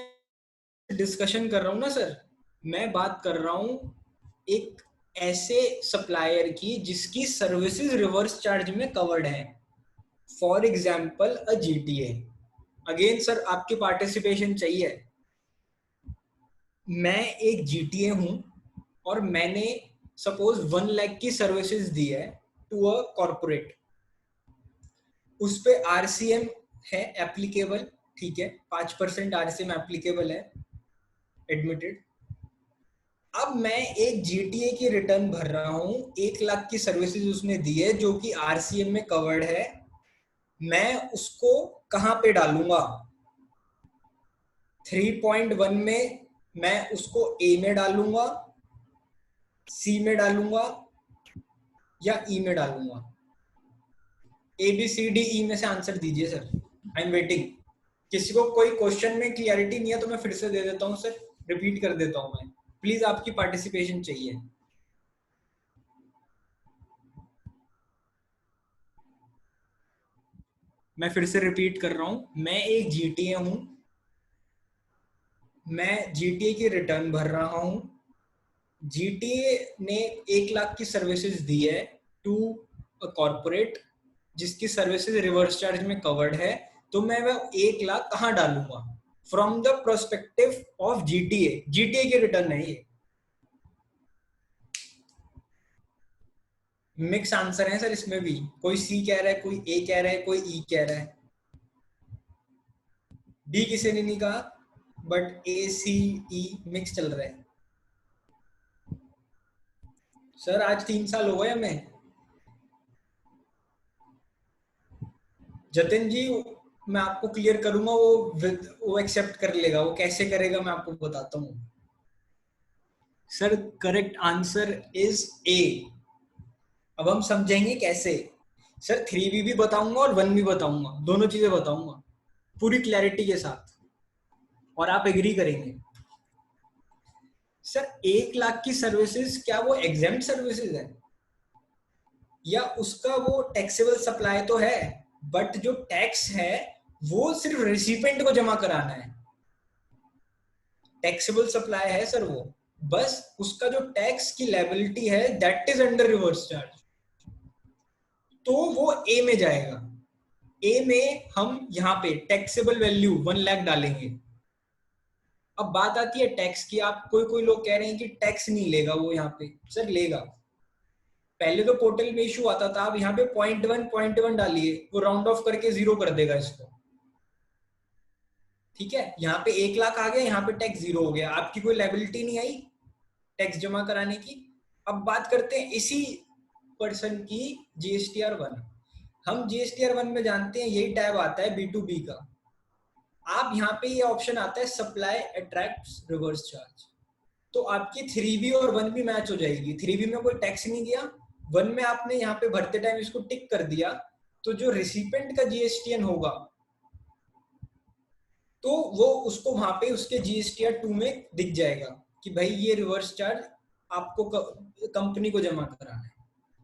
Speaker 1: डिस्कशन कर रहा हूं ना सर, मैं बात कर रहा हूं एक ऐसे सप्लायर की जिसकी सर्विसेज रिवर्स चार्ज में कवर्ड है। For example a GTA. Again sir आपकी पार्टिसिपेशन चाहिए। मैं एक जीटीए हूं और मैंने सपोज 1 लाख की सर्विसेज दी है टू अ कॉर्पोरेट। उस पे आरसीएम है एप्लीकेबल, ठीक है, 5% आरसीएम एप्लीकेबल है, एडमिटेड। अब मैं एक जीटीए की रिटर्न भर रहा हूं, 1 लाख की सर्विसेज उसने दी है जो कि आरसीएम में कवर्ड है। मैं उसको कहां पे डालूंगा? 3.1 में मैं उसको ए में डालूंगा, सी में डालूंगा या ई में डालूंगा? A B C D E में से आंसर दीजिए सर, आई एम वेटिंग। किसी को कोई क्वेश्चन में क्लियरिटी नहीं है तो मैं फिर से दे देता हूं सर, रिपीट कर देता हूं मैं। प्लीज आपकी पार्टिसिपेशन चाहिए। मैं फिर से रिपीट कर रहा हूं, मैं एक जीटीए हूं, मैं जीटीए की रिटर्न भर रहा हूं। जीटीए ने 1 लाख की सर्विसेज दी है टू अ कॉर्पोरेट जिसकी सर्विसेज रिवर्स चार्ज में कवर्ड है। तो मैं वह 1 लाख कहां डालूंगा? From the prospective of GTA. GTA की रिटर्न है ये। मिक्स आंसर है सर इसमें भी। कोई सी कह रहा है, कोई ए कह रहा है, कोई ई कह रहा है। डी किसी ने नहीं कहा, but A C E mix चल रहा है। सर आज 3 साल हो गए हमें। जतिन जी, मैं आपको क्लियर करूंगा, वो एक्सेप्ट कर लेगा। वो कैसे करेगा मैं आपको बताता हूँ। Sir correct answer is a. अब हम समझेंगे कैसे। सर 3B भी बताऊंगा और 1 भी बताऊंगा, दोनों चीजें बताऊंगा पूरी क्लैरिटी के साथ, और आप एग्री करेंगे। सर 1 लाख की सर्विसेज क्या वो एग्जेम्प्ट सर्विसेज है? या उसका वो टैक्सेबल सप्लाई तो है, बट जो टैक्स है वो सिर्फ रिसिपेंट को जमा कराना है। टैक्सेबल सप्लाई है सर वो, बस उसका जो टैक्स की लायबिलिटी है that is under reverse charge. तो वो ए में जाएगा। ए में हम यहाँ पे टैक्सेबल वैल्यू 1 लाख डालेंगे। अब बात आती है टैक्स की। आप कोई कोई लोग कह रहे हैं कि टैक्स नहीं लेगा वो यहाँ पे। सर लेगा। पहले तो पोर्टल में इशू आता था, अब यहाँ पे 0.1 डालिए, वो राउंड ऑफ करके 0 कर देगा इसको। ठीक है, यहाँ पे 1 लाख आ गया, यहाँ पे टैक्स 0 हो गया, आपकी कोई लायबिलिटी नहीं आई टैक्स जमा कराने की। अब बात करते हैं इसी पर्सन की GSTR 1। हम GSTR 1 में जानते हैं यही टैब आता है B2B का। आप यहाँ पे ये ऑप्शन आता है सप्लाई अट्रैक्ट्स रिवर्स चार्ज। तो आपकी 3B और 1 भी मैच हो जाएगी। 3B में कोई टैक्स नहीं दिया, 1 में आपने यहाँ पे भरते टाइम इसको टिक कर दिया, तो जो रिसिपेंट का GSTN होगा तो वो उसको वहां पे उसके GSTR 2 में दिख जाएगा कि भाई ये रिवर्स चार्ज आपको कंपनी को जमा कराना है।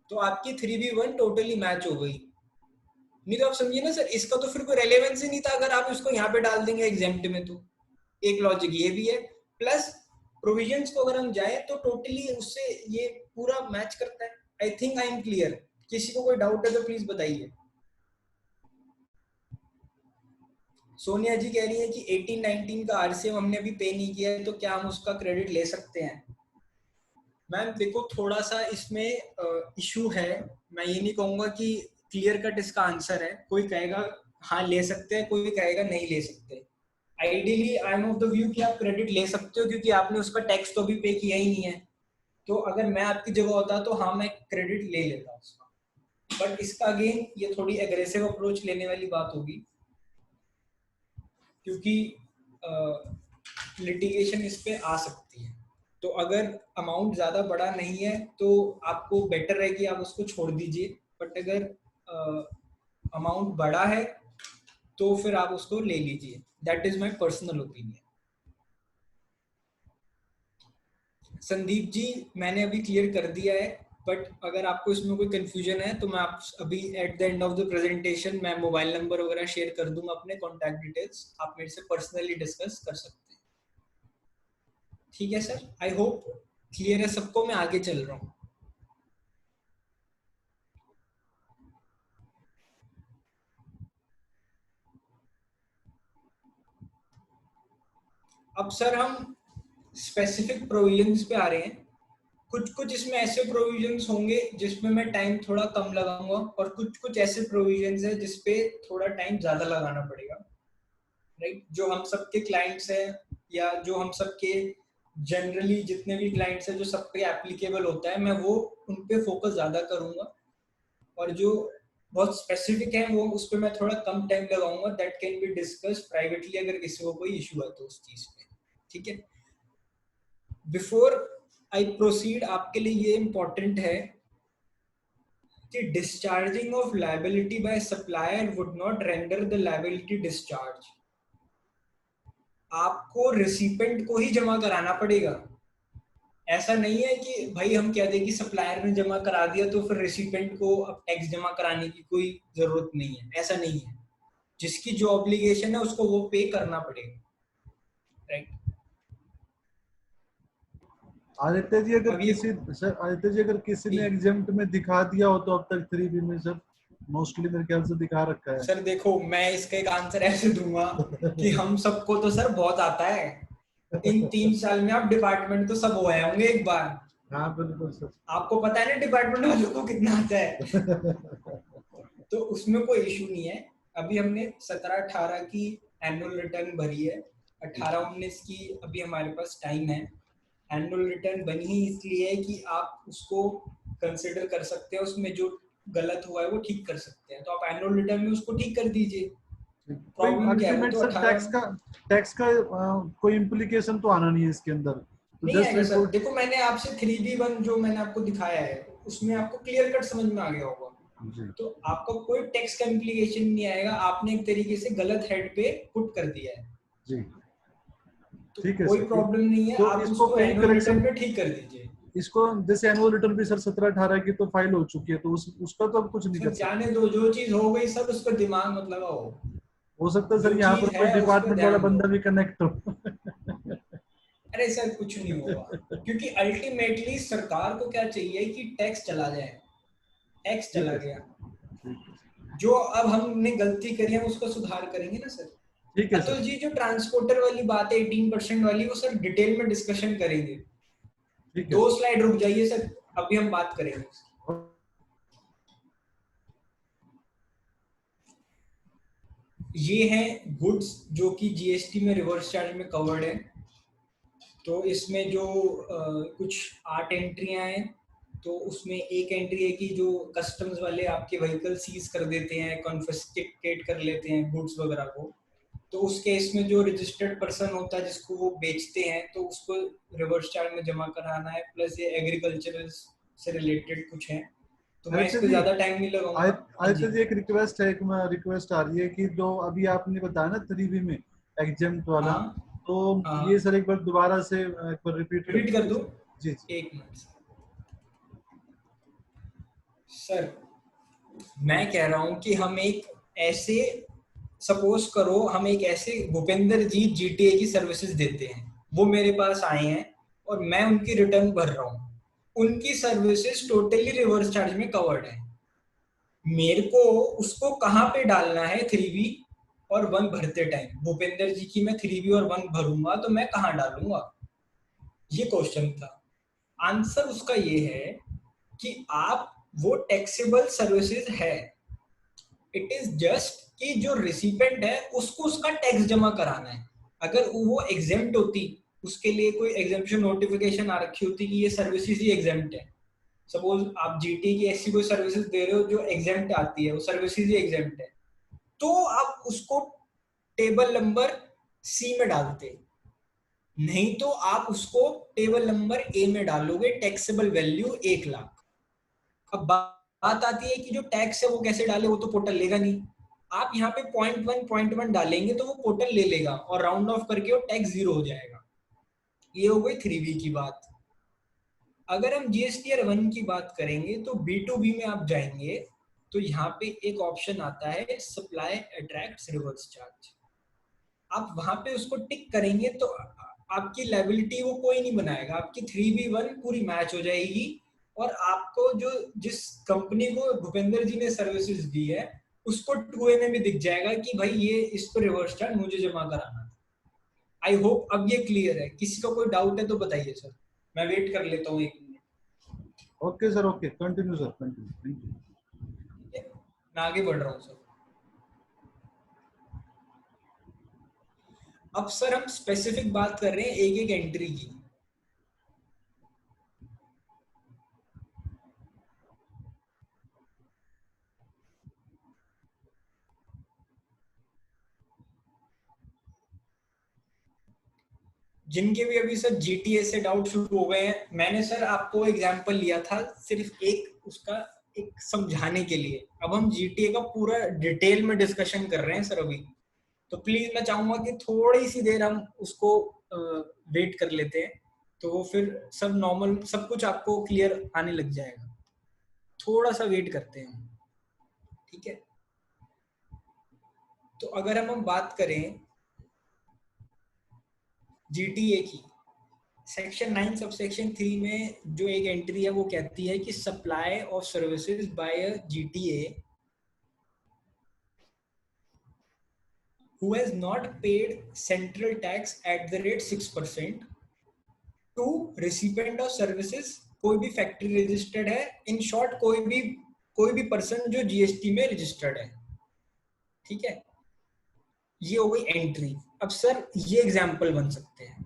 Speaker 1: तो आपकी 3B1 टोटली मैच हो गई। नहीं तो आप समझिए ना सर, इसका तो फिर कोई रेलेवेंस ही नहीं था अगर आप इसको यहाँ पे डाल देंगे एग्जेम्प्ट में। तो एक लॉजिक ये भी है, प्लस प्रोविजंस को अगर हम जाए तो टोटली उससे ये पूरा मैच करता है। I think I am clear. किसी को कोई डाउट है तो प्लीज बताइए। सोनिया जी कह रही है कि 18-19 का आरसीएम हमने अभी पे नहीं किया है तो क्या हम उसका क्रेडिट ले सकते हैं? मैम देखो, थोड़ा सा इसमें इशू है। मैं ये नहीं कहूंगा कि क्लियर कट इसका आंसर है। कोई कहेगा हाँ ले सकते हैं, कोई कहेगा नहीं ले सकते। Ideally I am of the view कि आप क्रेडिट ले सकते हो क्योंकि आपने उसका टैक्स तो अभी पे किया ही नहीं है। तो अगर मैं आपकी जगह होता तो हाँ मैं क्रेडिट ले लेता उसका। बट इसका अगेन ये थोड़ी एग्रेसिव अप्रोच लेने वाली बात होगी, क्योंकि लिटिगेशन इस पे आ सकती है। तो अगर अमाउंट ज़्यादा बड़ा नहीं है तो आपको बेटर है कि आप उसको छोड़ दीजिए, बट अगर अमाउंट बड़ा है तो फिर आप उसको ले लीजिए। That is my personal opinion. Sandeep ji, मैंने अभी क्लियर कर दिया है, बट अगर आपको इसमें कोई कंफ्यूजन है तो मैं आप अभी at the end of the presentation मैं मोबाइल नंबर वगैरह शेयर कर दूंगा, अपने कॉन्टैक्ट डिटेल्स, आप मेरे से पर्सनली डिस्कस कर सकते हैं। ठीक है सर, आई होप क्लियर है सबको, मैं आगे चल रहा हूँ। अब सर हम स्पेसिफिक प्रोविजंस पे आ रहे हैं। कुछ कुछ इसमें ऐसे प्रोविजंस होंगे जिसमें मैं टाइम थोड़ा कम लगाऊंगा, और कुछ कुछ ऐसे प्रोविजंस है जिसपे थोड़ा टाइम ज्यादा लगाना पड़ेगा, राइट? जो हम सबके क्लाइंट्स हैं, या जो हम सबके जनरली जितने भी क्लाइंट्स हैं जो सब पे एप्लीकेबल होता है, मैं वो उन पे फोकस ज्यादा करूंगा, और जो बहुत स्पेसिफिक है वो उस पर मैं थोड़ा कम टाइम लगाऊंगा। That can be discuss privately अगर किसी को कोई इशू है तो उस चीज पे। ठीक है, बिफोर आई प्रोसीड, आपके लिए ये इम्पोर्टेंट है कि discharging of liability by supplier would not render the liability discharge. आपको रिसिपेंट को ही जमा कराना पड़ेगा। ऐसा नहीं है कि भाई हम कह दें कि सप्लायर ने जमा करा दिया तो फिर रिसिपेंट को अब टैक्स जमा कराने की कोई जरूरत नहीं है, ऐसा नहीं है। जिसकी जो ऑब्लिगेशन है उसको वो पे करना पड़ेगा, राइट?
Speaker 2: आदित्य जी अगर
Speaker 1: अब ये
Speaker 2: किसी सर आदित्य जी अगर किसी ने एग्जाम्प्ट में दिखा दिया हो तो अब तक 3B में सर मोस्टली मेरे ख्याल से दिखा रखा है।
Speaker 1: सर देखो, मैं इसका एक आंसर ऐसे दूंगा कि हम सबको तो सर बहुत आता है। इन 3 साल में आप डिपार्टमेंट तो सब हो आए होंगे एक बार।
Speaker 2: हाँ बिल्कुल सर।
Speaker 1: आपको पता है ना डिपार्टमेंट वालों को कितना आता है। तो उसमें कोई इशू नहीं है। अभी हमने 17-18 की एनुअल रिटर्न भरी है, 18-19 की अभी हमारे पास टाइम है। एनुअल रिटर्न बनी ही इसलिए है कि आप उसको कंसिडर कर सकते हैं, उसमें जो गलत हुआ है वो ठीक कर सकते हैं, तो आप एनुअल रिटर्न में उसको ठीक कर दीजिए।
Speaker 2: कोई
Speaker 1: प्रॉब्लम क्या है, वो
Speaker 2: अल्टीमेट
Speaker 1: तो
Speaker 2: सर
Speaker 1: 18
Speaker 2: टैक्स का कोई इम्प्लीकेशन तो आना नहीं है इसके अंदर, तो
Speaker 1: नहीं
Speaker 2: जस्ट
Speaker 1: आएगा सर।
Speaker 2: रिपोर्ट।
Speaker 1: देखो, मैंने आपसे 3B1 जो मैंने आपको दिखाया है उसमें आपको क्लियर कट समझ में आ गया होगा।
Speaker 2: जी
Speaker 1: तो आपका कोई टैक्स का इम्प्लीकेशन नहीं आएगा, आपने एक तरीके से गलत हेड पे पुट कर दिया है।
Speaker 2: जी
Speaker 1: तो
Speaker 2: ठीक है
Speaker 1: कोई
Speaker 2: सर।
Speaker 1: प्रॉब्लम नहीं है,
Speaker 2: तो
Speaker 1: आप
Speaker 2: इसको
Speaker 1: उसको
Speaker 2: कहीं
Speaker 1: एनुअल
Speaker 2: करेक्शन,
Speaker 1: रिटर्न पे ठीक कर दीजिए।
Speaker 2: इसको जैसे एनुअल रिटर्न भी सर 17-18 की तो फाइल हो चुकी है, तो उसका तो अब कुछ नहीं
Speaker 1: सर
Speaker 2: कर
Speaker 1: जाने
Speaker 2: सकते।
Speaker 1: दो, जो चीज हो गई सब, उस पर दिमाग मत लगाओ।
Speaker 2: हो सकता है
Speaker 1: जो
Speaker 2: सर यहाँ
Speaker 1: चीज
Speaker 2: पर कोई
Speaker 1: है उस पर
Speaker 2: डिपार्टमेंट वाला
Speaker 1: ध्यान दो।
Speaker 2: बंदा भी कनेक्ट हो।
Speaker 1: अरे सर कुछ नहीं होगा, क्योंकि अल्टीमेटली सरकार को क्या चाहिए कि टैक्स चला जाए। टैक्स
Speaker 2: ठीक
Speaker 1: चला
Speaker 2: है
Speaker 1: गया,
Speaker 2: सर।
Speaker 1: जो अब हमने गलती करी है उसको सुधार करेंगे ना सर।
Speaker 2: ठीक है
Speaker 1: अतुल
Speaker 2: सर।
Speaker 1: जी, जो ट्रांसपोर्टर वाली बात है 18% वाली, वो सर डिटेल में डिस्कशन करेंगे।
Speaker 2: ठीक है
Speaker 1: 2 स्लाइड रुक जाइए सर, अभी हम बात करेंगे। ये हैं गुड्स जो कि जीएसटी में रिवर्स चार्ज में कवर्ड है। तो इसमें जो कुछ 8 एंट्रियां हैं, तो उसमें एक एंट्री है कि जो कस्टम्स वाले आपके व्हीकल सीज कर देते हैं, कॉन्फिस्केट कर लेते हैं गुड्स वगैरह को। तो उस केस में जो रजिस्टर्ड पर्सन होता है जिसको वो बेचते हैं, तो उसको रिवर्स चार्ज में जमा कराना है। प्लस ये एग्रीकल्चरल से रिलेटेड कुछ है, तो मैं इस
Speaker 2: आदित्य
Speaker 1: पे
Speaker 2: जी,
Speaker 1: ज्यादा टाइम नहीं लगाऊंगा। हाँ
Speaker 2: आदित्य
Speaker 1: जी।
Speaker 2: जी एक रिक्वेस्ट है, एक रिक्वेस्ट आ रही है कि जो अभी आपने बताया ना 3B में एग्जाम्प्ट वाला,
Speaker 1: हाँ
Speaker 2: तो ये
Speaker 1: हाँ,
Speaker 2: सर एक बार दोबारा से एक बार रिपीट कर
Speaker 1: रिपीट कर
Speaker 2: दीजिए
Speaker 1: दो।
Speaker 2: सर। जी जी।
Speaker 1: एक मिनट सर, मैं कह रहा हूं कि हम एक ऐसे, सपोज करो हम एक ऐसे भूपेंद्र जी जीटीए की सर्विसेज देते हैं, वो मेरे पास आए हैं और मैं उनकी रिटर्न भर रहा हूँ। उनकी सर्विसेज टोटली रिवर्स चार्ज में कवर्ड है। मेरे को उसको कहाँ पे डालना है 3B और 1 भरते टाइम? भूपेंद्र जी की मैं 3B और 1 भरूंगा तो मैं कहाँ डालूंगा, ये क्वेश्चन था। आंसर उसका ये है कि आप, वो टैक्सेबल सर्विसेज है। इट इज जस्ट कि जो रिसिपेंट है उसको उसका टैक्स जमा कराना है। अगर वो एग्जेम्प्ट होती, उसके लिए कोई एग्जेम्पशन नोटिफिकेशन आ रखी होती कि ये सर्विसेज ही एग्जेम्प्ट है। सपोज आप जीटी की ऐसी कोई सर्विसेज दे रहे हो जो एग्जेम्प्ट आती है, वो सर्विसेज ही एग्जेम्प्ट है, तो आप उसको टेबल नंबर सी में डालते। नहीं तो आप उसको टेबल नंबर ए में डालोगे, टैक्सेबल वैल्यू 1 लाख। अब बात आती है कि जो टैक्स है वो कैसे डाले, वो तो पोर्टल लेगा नहीं। आप यहाँ पे .1 डालेंगे तो वो पोर्टल ले लेगा और राउंड ऑफ करके वो टैक्स 0 हो जाएगा। ये हो गई 3B की बात। अगर हम GSTR 1 की बात करेंगे तो B2B में आप जाएंगे तो यहाँ पे एक ऑप्शन आता है सप्लाई अट्रैक्ट्स रिवर्स चार्ज। आप वहां पे उसको टिक करेंगे तो आपकी लायबिलिटी वो कोई नहीं बनाएगा, आपकी 3B1 पूरी मैच हो जाएगी और आपको जो जिस कंपनी को भूपेंद्र जी ने सर्विसेज दी है उसको 2A में भी दिख जाएगा कि भाई ये इस पर रिवर्स चार्ज मुझे जमा कराना है। आई होप अब ये क्लियर है। किसी का कोई डाउट है तो बताइए सर, मैं वेट कर लेता हूँ 1 minute.
Speaker 2: Okay sir, okay, continue sir, continue, thank you.
Speaker 1: मैं आगे बढ़ रहा हूँ सर। अब सर हम स्पेसिफिक बात कर रहे हैं एक एक एंट्री की। जिनके भी अभी सर जीटीए से डाउट शुरू हो गए हैं, मैंने सर आपको एग्जांपल लिया था सिर्फ एक उसका एक समझाने के लिए। अब हम जीटीए का पूरा डिटेल में डिस्कशन कर रहे हैं सर अभी, तो प्लीज मैं चाहूंगा कि थोड़ी सी देर हम उसको वेट कर लेते हैं, तो वो फिर सब नॉर्मल सब कुछ आपको क्लियर आने लग जाएगा। थोड़ा सा वेट करते हैं, ठीक है। तो अगर हम बात करें जीटीए की, सेक्शन 9 सब सेक्शन 3 में जो एक एंट्री है वो कहती है कि supply of services by a GTA who has not paid central tax at the rate 6% to recipient of services, कोई भी फैक्ट्री रजिस्टर्ड है, इन शॉर्ट कोई भी पर्सन जो जीएसटी में रजिस्टर्ड है, ठीक है। ये हो गई एंट्री। अब सर ये एग्जांपल बन सकते हैं,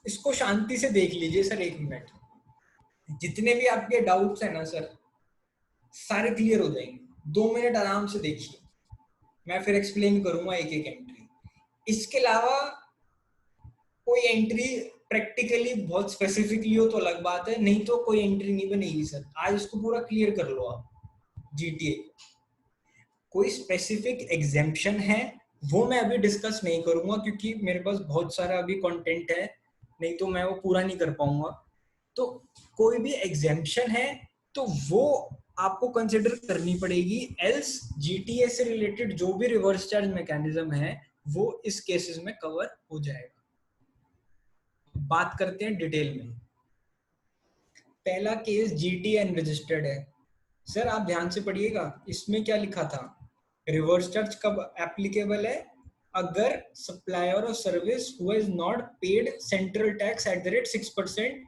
Speaker 1: इसको शांति से देख लीजिए सर 1 मिनट। जितने भी आपके डाउट्स हैं ना सर सारे क्लियर हो जाएंगे, 2 मिनट आराम से देखिए, मैं फिर एक्सप्लेन करूंगा एक एक एंट्री। इसके अलावा कोई एंट्री प्रैक्टिकली बहुत स्पेसिफिकली हो तो अलग बात है, नहीं तो कोई एंट्री नहीं बनेगी सर। आज इसको पूरा क्लियर कर लो आप जीटीए। कोई स्पेसिफिक एग्जेम्पशन है वो मैं अभी डिस्कस नहीं करूंगा क्योंकि मेरे पास बहुत सारा अभी कंटेंट है, नहीं तो मैं वो पूरा नहीं कर पाऊंगा। तो कोई भी एग्जेम्पशन है तो वो आपको कंसिडर करनी पड़ेगी, एल्स जीटीए से रिलेटेड जो भी रिवर्स चार्ज मैकेनिज्म है वो इस केसेस में कवर हो जाएगा। बात करते हैं डिटेल में। पहला केस जीटीए अनरजिस्टर्ड है। सर आप ध्यान से पढ़िएगा, इसमें क्या लिखा था, रिवर्स चार्ज कब एप्लीकेबल है, अगर supplier of service who has not paid central tax at the rate 6%,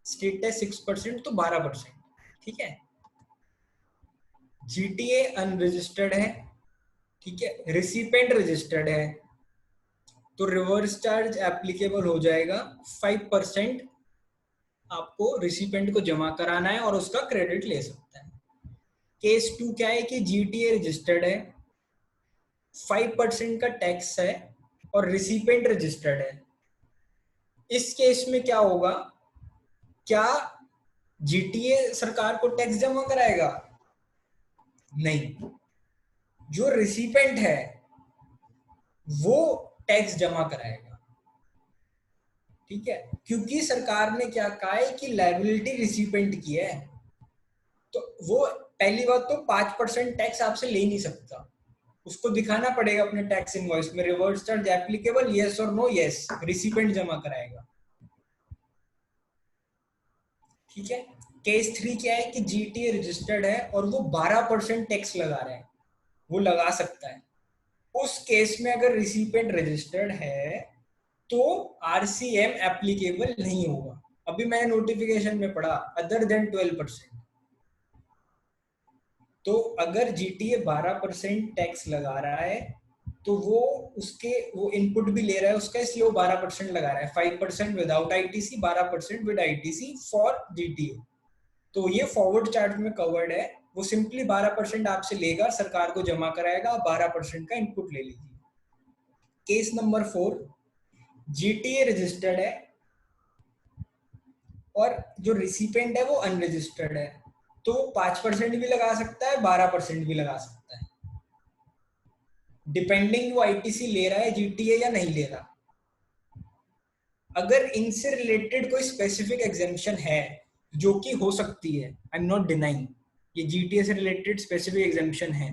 Speaker 1: state tax 6% तो 12%, ठीक है। जीटीए अनरजिस्टर्ड है, ठीक है, रिसिपेंट रजिस्टर्ड है, तो रिवर्स चार्ज एप्लीकेबल हो जाएगा 5%। आपको रिसिपेंट को जमा कराना है और उसका क्रेडिट ले सकता है। केस 2 क्या है कि जीटीए रजिस्टर्ड है, 5% का टैक्स है और रिसिपेंट रजिस्टर्ड है। इस केस में क्या होगा, क्या जीटीए सरकार को टैक्स जमा कराएगा? नहीं, जो रिसिपेंट है वो टैक्स जमा कराएगा, ठीक है, क्योंकि सरकार ने क्या कहा है कि लायबिलिटी रिसिपेंट की है, तो वो पहली बात तो 5% टैक्स आपसे ले नहीं सकता, उसको दिखाना पड़ेगा अपने टैक्स इनवॉइस में रिवर्स चार्ज एप्लीकेबल, यस और नो, यस, रिसिपेंट जमा कराएगा, ठीक है। केस 3 क्या है कि जीटीए रजिस्टर्ड है और वो 12% टैक्स लगा रहा है, वो लगा सकता है। उस केस में अगर रिसिपेंट रजिस्टर्ड है तो आरसीएम एप्लीकेबल नहीं होगा। अभी मैंने नोटिफिकेशन में पढ़ा अदर देन 12%, तो अगर जीटीए 12% टैक्स लगा रहा है तो वो इनपुट भी ले रहा है उसका, इसलिए वो 12% लगा रहा है, 5% without ITC, 12% with ITC for GTA. तो ये फॉरवर्ड चार्ज में कवर्ड है, वो सिंपली 12% आपसे लेगा, सरकार को जमा कराएगा, 12% का इनपुट ले लीजिए। केस नंबर 4, जीटीए रजिस्टर्ड है और जो रिसिपेंट है वो अनरजिस्टर्ड है, तो 5% भी लगा सकता है, 12% भी लगा सकता है, डिपेंडिंग वो आईटीसी ले रहा है जीटीए या नहीं ले रहा। अगर इनसे रिलेटेड कोई स्पेसिफिक एग्जेम्पशन है, जो कि हो सकती है, आई एम नॉट डिनाइंग, ये जीटीए से रिलेटेड स्पेसिफिक एग्जेम्पशन है,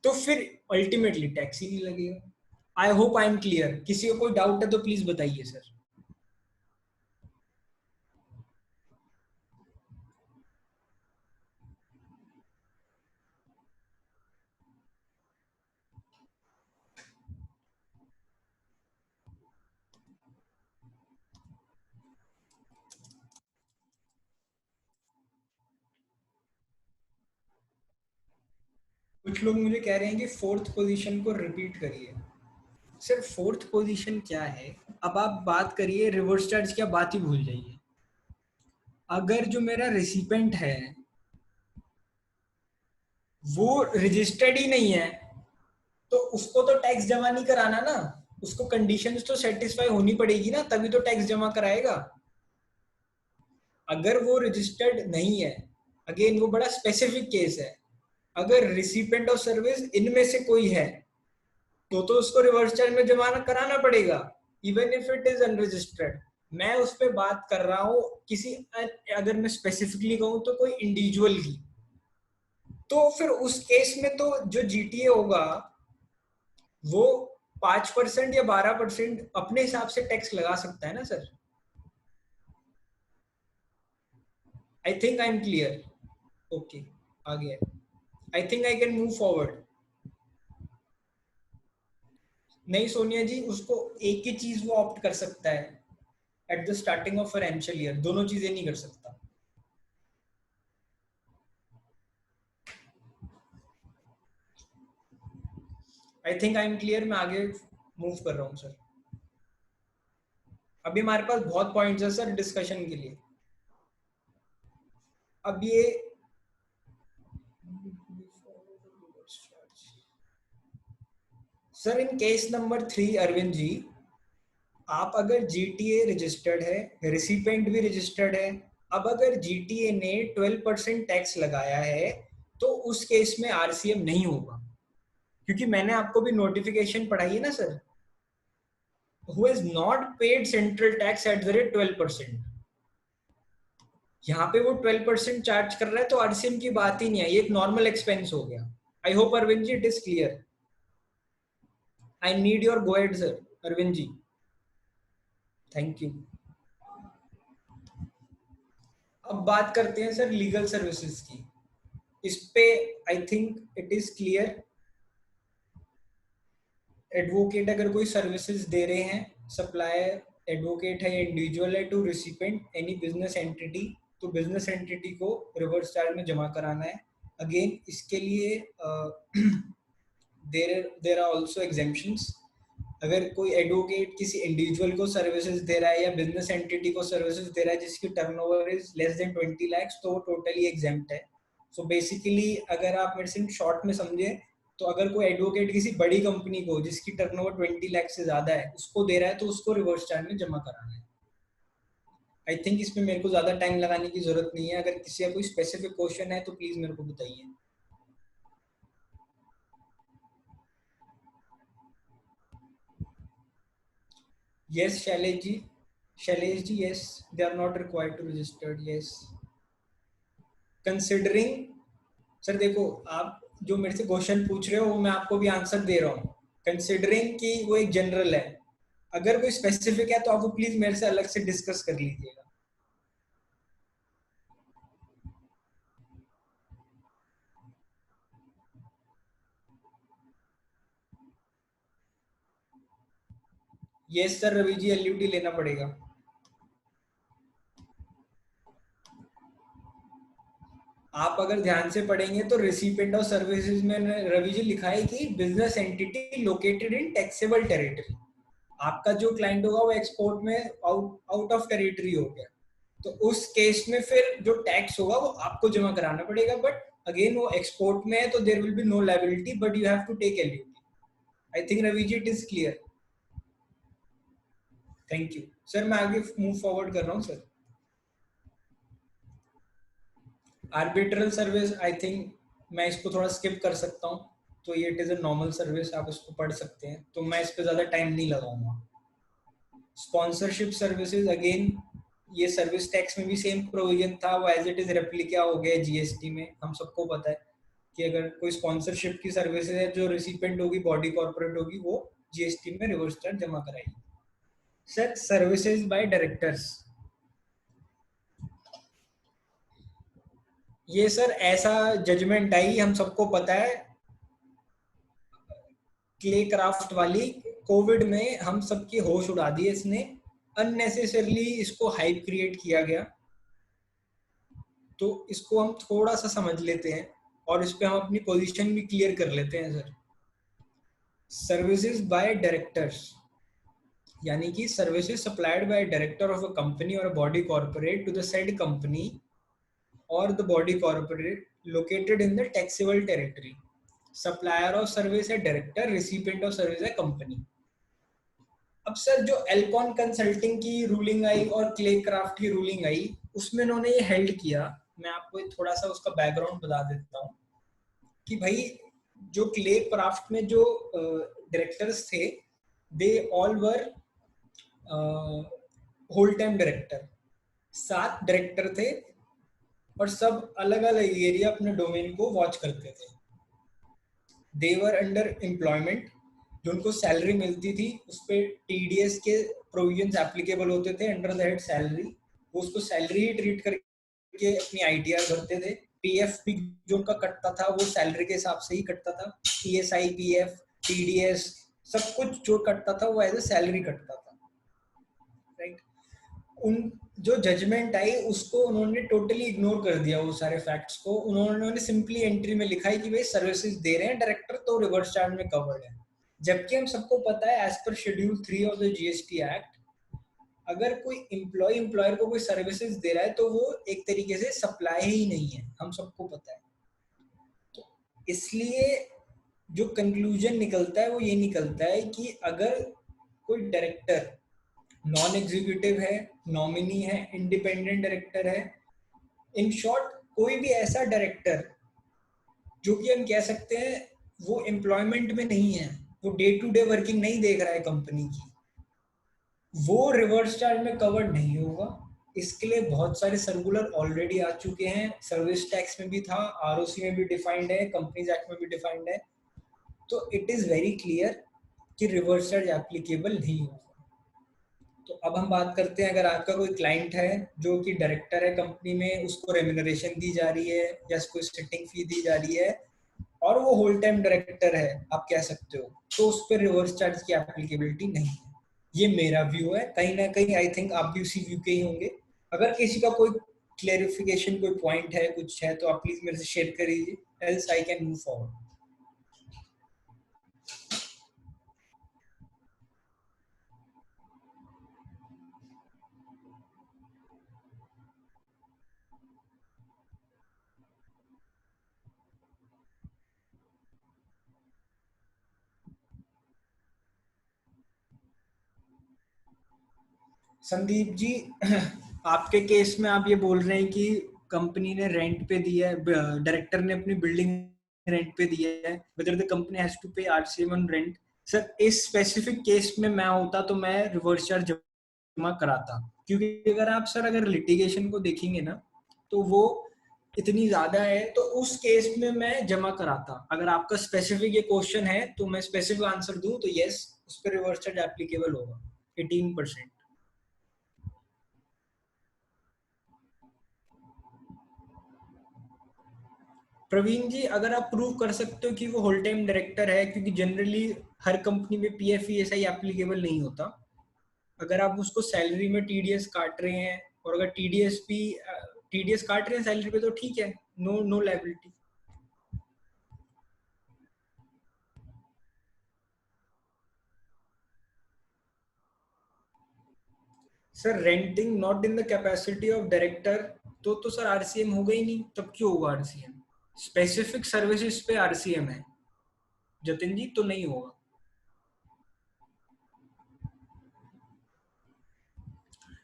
Speaker 1: तो फिर अल्टीमेटली टैक्स ही नहीं लगेगा। आई होप आई एम क्लियर। किसी को कोई डाउट है तो प्लीज बताइए सर। कुछ लोग मुझे कह रहे हैं कि फोर्थ पोजीशन को रिपीट करिए। सर फोर्थ पोजीशन क्या है, अब आप बात करिए रिवर्स चार्ज, क्या बात ही भूल जाइए। अगर जो मेरा रिसिपेंट है वो रजिस्टर्ड ही नहीं है, तो उसको तो टैक्स जमा नहीं कराना ना, उसको कंडीशंस तो सेटिस्फाई होनी पड़ेगी ना, तभी तो टैक्स जमा कराएगा। अगर वो रजिस्टर्ड नहीं है, अगेन वो बड़ा स्पेसिफिक केस है, अगर रिसिपेंट ऑफ सर्विस इनमें से कोई है तो उसको रिवर्स चार्ज में जमा कराना पड़ेगा, even if it is unregistered. मैं उस पर बात कर रहा हूँ किसी, अगर मैं स्पेसिफिकली कहूँ तो कोई इंडिविजुअल की, तो फिर उस केस में तो जो जीटीए होगा वो 5% या 12% अपने हिसाब से टैक्स लगा सकता है ना sir. I think I am clear. Okay, आ गया। I think I can move forward. नहीं सोनिया जी, उसको एक ही चीज वो ऑप्ट कर सकता है at the starting of financial year, दोनों चीजें नहीं कर सकता। आई थिंक आई एम क्लियर। मैं आगे मूव कर रहा हूँ सर। अभी हमारे पास बहुत पॉइंट्स है सर डिस्कशन के लिए। अब ये sir in case number 3 Arvind ji, आप अगर जीटीए रजिस्टर्ड है, रिसिपेंट भी रजिस्टर्ड है, अब अगर जीटीए ने 12% टैक्स लगाया है तो उस केस में आरसीएम नहीं होगा, क्योंकि मैंने आपको भी नोटिफिकेशन पढ़ाई है ना sir, who has not paid central tax at the rate 12%, यहाँ पे वो 12% चार्ज कर रहा है, तो आरसीएम की बात ही नहीं है, ये एक नॉर्मल एक्सपेंस हो गया। I hope Arvind ji it is clear. I need your go ahead sir Arvind ji, thank you. अब बात करते हैं सर लीगल सर्विसेज की। इस पे I think it is clear. Advocate अगर कोई सर्विसेज दे रहे हैं, सप्लायर एडवोकेट है या इंडिविजुअल है, to recipient any business entity, तो बिजनेस एंटिटी को रिवर्स चार्ज में जमा कराना है। अगेन इसके लिए देर आर ऑल्सो एग्जेम्पशंस। अगर कोई एडवोकेट किसी इंडिविजुअल को सर्विसेज दे रहा है या बिजनेस एंटिटी को सर्विसेज दे रहा है जिसकी turnover is less than 20 lakhs, तो वो टोटली एग्जेम्प्ट है। सो बेसिकली अगर आप मेरे से शॉर्ट में समझे, तो अगर कोई एडवोकेट किसी बड़ी कंपनी को जिसकी टर्नओवर 20 लाख से ज्यादा है उसको दे रहा है, तो उसको रिवर्स चार्ज में जमा कराना है। आई थिंक इसमें मेरे को ज्यादा टाइम लगाने की जरूरत नहीं है। अगर किसी का कोई स्पेसिफिक क्वेश्चन है तो प्लीज मेरे को बताइए। Yes, Shailesh ji, yes, they are not required to register. Yes, considering, sir देखो आप जो मेरे से क्वेश्चन पूछ रहे हो वो मैं आपको भी आंसर दे रहा हूँ, कंसिडरिंग कि वो एक जनरल है। अगर कोई स्पेसिफिक है तो आप वो प्लीज मेरे से अलग से डिस्कस कर लीजिएगा। Yes sir Ravi ji, LUT लेना पड़ेगा। आप अगर ध्यान से पढ़ेंगे तो रिसिपेंट ऑफ सर्विसेज में रवि जी लिखा है कि business entity located in taxable territory. आपका जो क्लाइंट होगा वो एक्सपोर्ट में आउट ऑफ टेरिटरी हो गया, तो उस केस में फिर जो टैक्स होगा वो आपको जमा कराना पड़ेगा। बट अगेन वो एक्सपोर्ट में है तो there will be no liability, but you have to take LUT. I think Ravi ji it is clear. Thank you sir. मैं आगे मूव फॉरवर्ड कर रहा हूँ sir. Arbitral service I think मैं इसको थोड़ा स्किप कर सकता हूँ. तो ये it is a normal service, आप इसको पढ़ सकते हैं, तो मैं इस पे ज़्यादा टाइम नहीं लगाऊंगा. स्पॉन्सरशिप सर्विसेज अगेन, ये सर्विस टैक्स में भी सेम प्रोविजन था, वो एज इट इज रेप्लिका हो गया जीएसटी में. हम सबको पता है कि अगर कोई स्पॉन्सरशिप की सर्विसेज है, जो रिसिपेंट होगी बॉडी कॉर्पोरेट होगी, वो जीएसटी में रिवर्स चार्ज जमा कराएगी. सर सर्विसेज बाय डायरेक्टर्स, ये सर ऐसा जजमेंट आई, हम सबको पता है, क्ले क्राफ्ट वाली. कोविड में हम सबकी होश उड़ा दी इसने, अननेसेसरली इसको हाइप क्रिएट किया गया. तो इसको हम थोड़ा सा समझ लेते हैं और इस पे हम अपनी पोजीशन भी क्लियर कर लेते हैं सर. सर्विसेज बाय डायरेक्टर्स यानी कि services supplied by director of a company or a body corporate to the said company or the body corporate located in the taxable territory. Supplier of service है डायरेक्टर, रिसिपिएंट ऑफ सर्विस है कंपनी. अब सर जो एल्कॉन कंसल्टिंग की रूलिंग आई और क्ले क्राफ्ट की रूलिंग आई, उसमें उन्होंने ये हेल्ड किया. मैं आपको थोड़ा सा उसका बैकग्राउंड बता देता हूँ कि भाई जो क्ले क्राफ्ट में जो डायरेक्टर्स थे, they all were whole time director. 7 director थे और सब अलग अलग एरिया अपने डोमेन को वॉच करते थे. दे वर अंडर एम्प्लॉयमेंट, जो उनको सैलरी मिलती थी उस पर टीडीएस के प्रोविजंस एप्लीकेबल होते थे अंडर द हेड सैलरी. वो उसको सैलरी ही ट्रीट करके अपनी आईटीआर भरते थे. पीएफ भी जो उनका कटता था वो सैलरी के हिसाब से ही कटता था. ईएसआई, पीएफ, टीडीएस, सब कुछ जो कटता था वो एज ए सैलरी कटता था. राइट. उन जो जजमेंट आई उसको उन्होंने टोटली इग्नोर कर दिया, वो सारे फैक्ट्स को. उन्होंने सिंपली एंट्री में लिखा है कि भाई सर्विसेज दे रहे हैं डायरेक्टर तो रिवर्स चार्ज में कवर्ड है. जबकि हम सबको पता है as per schedule 3 of the GST act, अगर कोई एम्प्लॉय एम्प्लॉयर को कोई सर्विसेज दे रहा है तो वो एक तरीके से सप्लाई ही नहीं है, हम सबको पता है. तो इसलिए जो कंक्लूजन निकलता है वो ये निकलता है कि अगर कोई डायरेक्टर नॉन एग्जीक्यूटिव है, नॉमिनी है, इंडिपेंडेंट डायरेक्टर है, इन शॉर्ट कोई भी ऐसा डायरेक्टर जो कि हम कह सकते हैं वो एम्प्लॉयमेंट में नहीं है, वो डे टू डे वर्किंग नहीं देख रहा है कंपनी की, वो रिवर्स चार्ज में कवर्ड नहीं होगा. इसके लिए बहुत सारे सर्कुलर ऑलरेडी आ चुके हैं. सर्विस टैक्स में भी था, आरओसी में भी डिफाइंड है, कंपनीज एक्ट में भी डिफाइंड है. तो इट इज वेरी क्लियर कि रिवर्स चार्ज एप्लीकेबल नहीं होगा. तो अब हम बात करते हैं, अगर आपका कोई क्लाइंट है जो कि डायरेक्टर है कंपनी में, उसको रेम्यूनरेशन दी जा रही है या कोई सिटिंग फी दी जा रही है और वो होल टाइम डायरेक्टर है, आप कह सकते हो, तो उस पर रिवर्स चार्ज की एप्लीकेबिलिटी नहीं है. ये मेरा व्यू है. कहीं ना कहीं आई थिंक आप भी उसी व्यू के ही होंगे. अगर किसी का कोई क्लेरिफिकेशन, कोई पॉइंट है, कुछ है, तो आप प्लीज मेरे से शेयर करिए, else I can move forward. Sandeep ji, आपके केस में आप ये बोल रहे हैं कि कंपनी ने रेंट पे दिया है, डायरेक्टर ने अपनी बिल्डिंग रेंट पे दिया है, whether the company has to pay RCM on rent. Sir इस स्पेसिफिक केस में मैं होता तो मैं रिवर्स चार्ज जमा कराता, क्योंकि अगर लिटिगेशन को देखेंगे ना तो वो इतनी ज्यादा है, तो उस केस में मैं जमा कराता. अगर आपका स्पेसिफिक ये क्वेश्चन है तो मैं स्पेसिफिक आंसर दूं तो यस, उस पर रिवर्स चार्ज एप्लीकेबल होगा 18%. प्रवीण जी, अगर आप प्रूव कर सकते हो कि वो होल टाइम डायरेक्टर है, क्योंकि जनरली हर कंपनी में पीएफ ईएसआई एप्लीकेबल नहीं होता. अगर आप उसको सैलरी में टीडीएस काट रहे हैं और अगर टीडीएस काट रहे हैं सैलरी पे तो ठीक है, no no liability. Sir renting not in the capacity of director, तो सर आरसीएम होगा ही नहीं. तब क्यों होगा आरसीएम? स्पेसिफिक सर्विसेज पे आरसीएम है जतिन जी, तो नहीं होगा.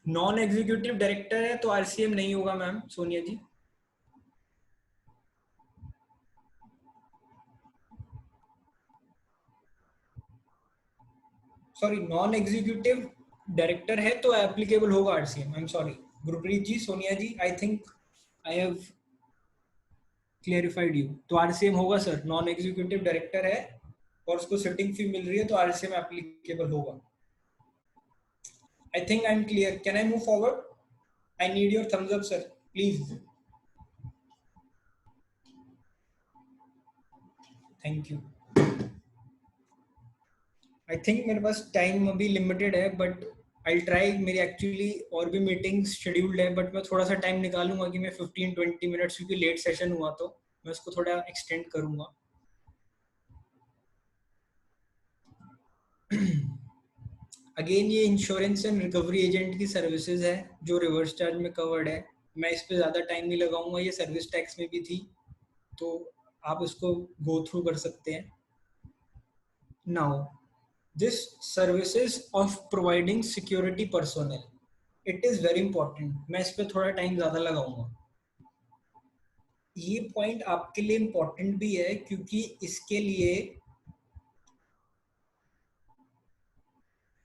Speaker 1: नॉन एग्जीक्यूटिव डायरेक्टर है तो आरसीएम नहीं होगा ma'am Sonia ji. Sorry, non executive director है तो एप्लीकेबल होगा RCM. I am sorry Gurpreet ji, Sonia ji, I think I have clarified you. तो आरसीएम होगा सर, नॉन एग्जीक्यूटिव डायरेक्टर है और उसको सिटिंग फी मिल रही है तो आरसीएम एप्लीकेबल होगा। आई think I am clear. Can I move forward? I need your thumbs up sir please. Thank you. I think मेरे पास टाइम अभी लिमिटेड है बट आई ट्राई। मेरी एक्चुअली और भी मीटिंग्स शेड्यूल्ड है बट मैं थोड़ा सा टाइम निकालूंगा कि मैं 15-20 मिनट्स, क्योंकि लेट सेशन हुआ तो मैं उसको थोड़ा एक्सटेंड करूंगा। अगेन ये इंश्योरेंस एंड रिकवरी एजेंट की सर्विसेज है जो रिवर्स चार्ज में कवर्ड है। मैं इस पे ज़्यादा टाइम नहीं लगाऊंगा, ये सर्विस टैक्स में भी थी तो आप इसको गो थ्रू कर सकते हैं। Now this services of providing security personnel, it is very important. मैं इस पे थोड़ा टाइम ज़्यादा लगाऊंगा। ये पॉइंट आपके लिए इंपॉर्टेंट भी है क्योंकि इसके लिए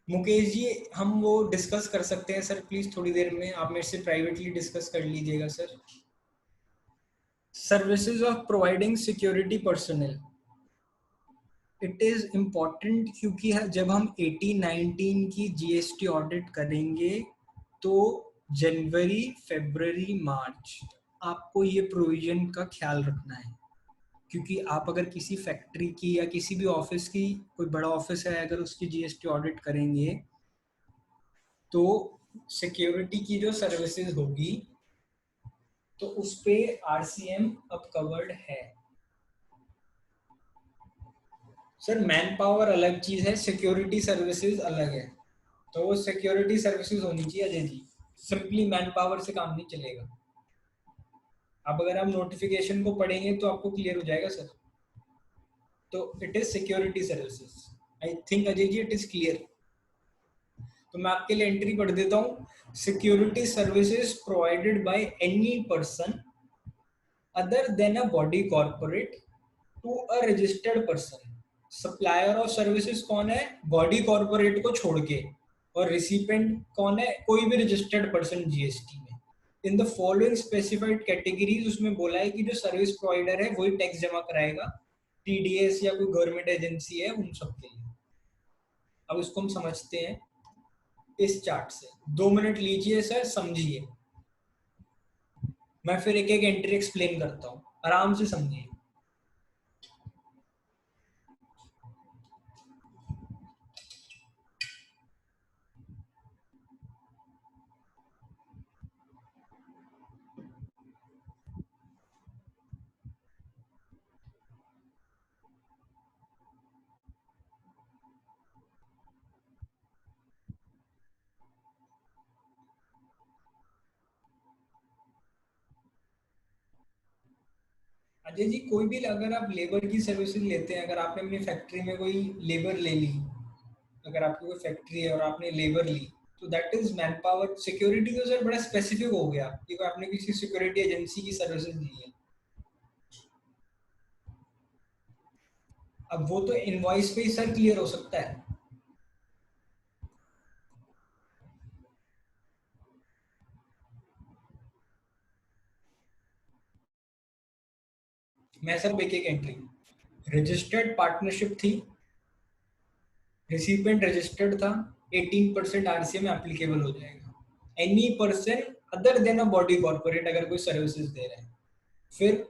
Speaker 1: मुकेश जी हम वो डिस्कस कर सकते हैं सर प्लीज थोड़ी देर में। आप मेरे से प्राइवेटली डिस्कस कर लीजिएगा sir. Services of providing security personal, it is important क्योंकि जब हम 18-19 की जीएसटी ऑडिट करेंगे तो जनवरी फरवरी मार्च आपको ये प्रोविजन का ख्याल रखना है। क्योंकि आप अगर किसी फैक्ट्री की या किसी भी ऑफिस की, कोई बड़ा ऑफिस है अगर उसकी जीएसटी ऑडिट करेंगे तो सिक्योरिटी की जो सर्विसेज होगी तो उस पे आरसीएम अब कवर्ड है। सर मैन पावर अलग चीज है, सिक्योरिटी सर्विसेज अलग है। तो वो सिक्योरिटी सर्विसेज होनी चाहिए Ajay ji. Simply man power से काम नहीं चलेगा। अब अगर आप नोटिफिकेशन को पढ़ेंगे तो आपको क्लियर हो जाएगा सर। तो it is security services. I think Ajay ji it is clear. तो मैं आपके लिए एंट्री पढ़ देता हूँ। Security services provided by any person other than a body corporate to a registered person. Supplier of services कौन है? बॉडी कॉर्पोरेट को छोड़ के। और रिसिपेंट कौन है? कोई भी रजिस्टर्ड पर्सन जीएसटी में। In the following specified categories, उसमें बोला है कि जो सर्विस प्रोवाइडर है वही टैक्स जमा कराएगा। टीडीएस या कोई गवर्नमेंट एजेंसी है उन सब के लिए। अब इसको हम समझते हैं इस चार्ट से। 2 मिनट लीजिए सर, समझिए। मैं फिर एक एक एंट्री एक्सप्लेन करता हूँ, आराम से समझिए। अजय जी कोई भी अगर आप लेबर की सर्विसेज लेते हैं, अगर आपने अपनी फैक्ट्री में कोई लेबर ले ली, अगर आपकी कोई फैक्ट्री है और आपने लेबर ली तो that is man power. Security तो सर बड़ा स्पेसिफिक हो गया कि आपने किसी सिक्योरिटी एजेंसी की सर्विसेज ली है। अब वो तो इनवॉइस पे ही सर क्लियर हो सकता है। मैं सर एक एक एंट्री। रजिस्टर्ड पार्टनरशिप थी, रिसिपेंट रजिस्टर्ड था, 18% आरसीएम एप्लीकेबल हो जाएगा। Any person other than a body corporate अगर कोई सर्विसेज दे रहे हैं। फिर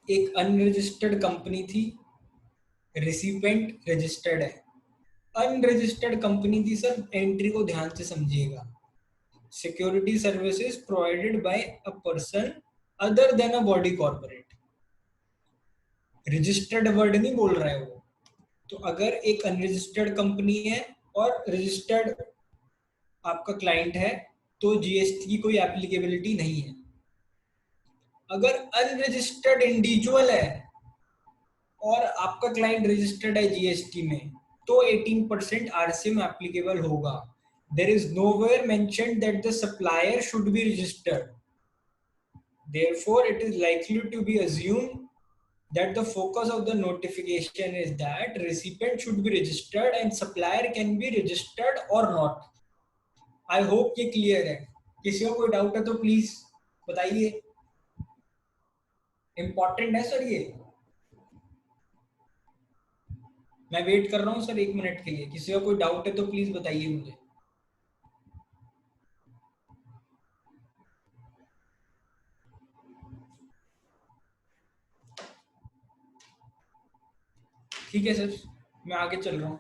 Speaker 1: एक अनरजिस्टर्ड कंपनी थी, रिसिपेंट रजिस्टर्ड है। अनरजिस्टर्ड कंपनी थी सर, एंट्री को ध्यान से समझिएगा। Security services provided bye a person other than a body corporate. Registered word नहीं बोल रहा है वो। तो अगर एक अनरजिस्टर्ड कंपनी है और रजिस्टर्ड आपका क्लाइंट है तो जीएसटी की कोई एप्लीकेबिलिटी नहीं है। अगर अनरजिस्टर्ड इंडिविजुअल है और आपका क्लाइंट रजिस्टर्ड है जीएसटी में तो 18% आरसीएम एप्लीकेबल होगा। there is nowhere mentioned that the supplier should be registered. Therefore, it is likely to be assumed that the focus of the notification is that recipient should be registered and supplier can be registered or not. I hope ये clear है. किसी को कोई डाउट है तो प्लीज बताइए. इंपॉर्टेंट है सर ये. मैं वेट कर रहा हूँ सर 1 मिनट के लिए. किसी को कोई डाउट है तो प्लीज बताइए मुझे. ठीक है सर, मैं आगे चल रहा हूँ.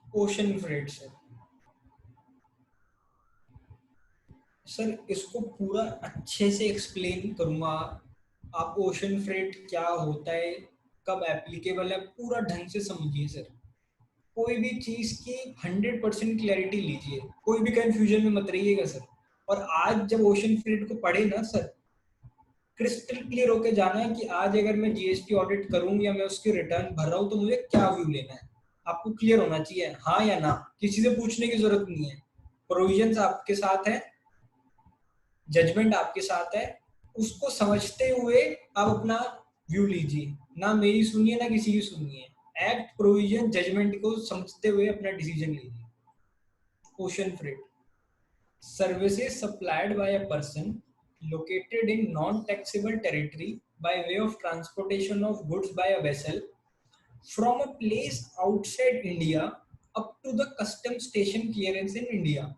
Speaker 1: ओशन फ्रेट सर इसको पूरा अच्छे से एक्सप्लेन करूंगा. आप ओशन फ्रेट क्या होता है, कब एप्लीकेबल है, पूरा ढंग से समझिए सर. कोई भी चीज की 100% क्लैरिटी लीजिए, कोई भी कंफ्यूजन में मत रहिएगा सर. और आज जब ओशन फ्रेट को पढ़े ना सर, क्रिस्टल क्लियर होके जाना कि आज अगर मैं जीएसटी ऑडिट करूं या मैं उसकी रिटर्न भर रहा हूं तो मुझे क्या व्यू लेना है. आपको क्लियर होना चाहिए, हाँ या ना. किसी से पूछने की जरूरत नहीं है. प्रोविजंस आपके साथ है, जजमेंट आपके साथ है, उसको समझते हुए आप अपना व्यू लीजिए. ना मेरी सुनिए ना किसी की सुनिए. एक्ट, प्रोविजन, जजमेंट को समझते हुए अपना डिसीजन लीजिए. Ocean freight services supplied by a person located in non-taxable territory by way of transportation of goods by a vessel from a place outside India up to the custom station clearance in India.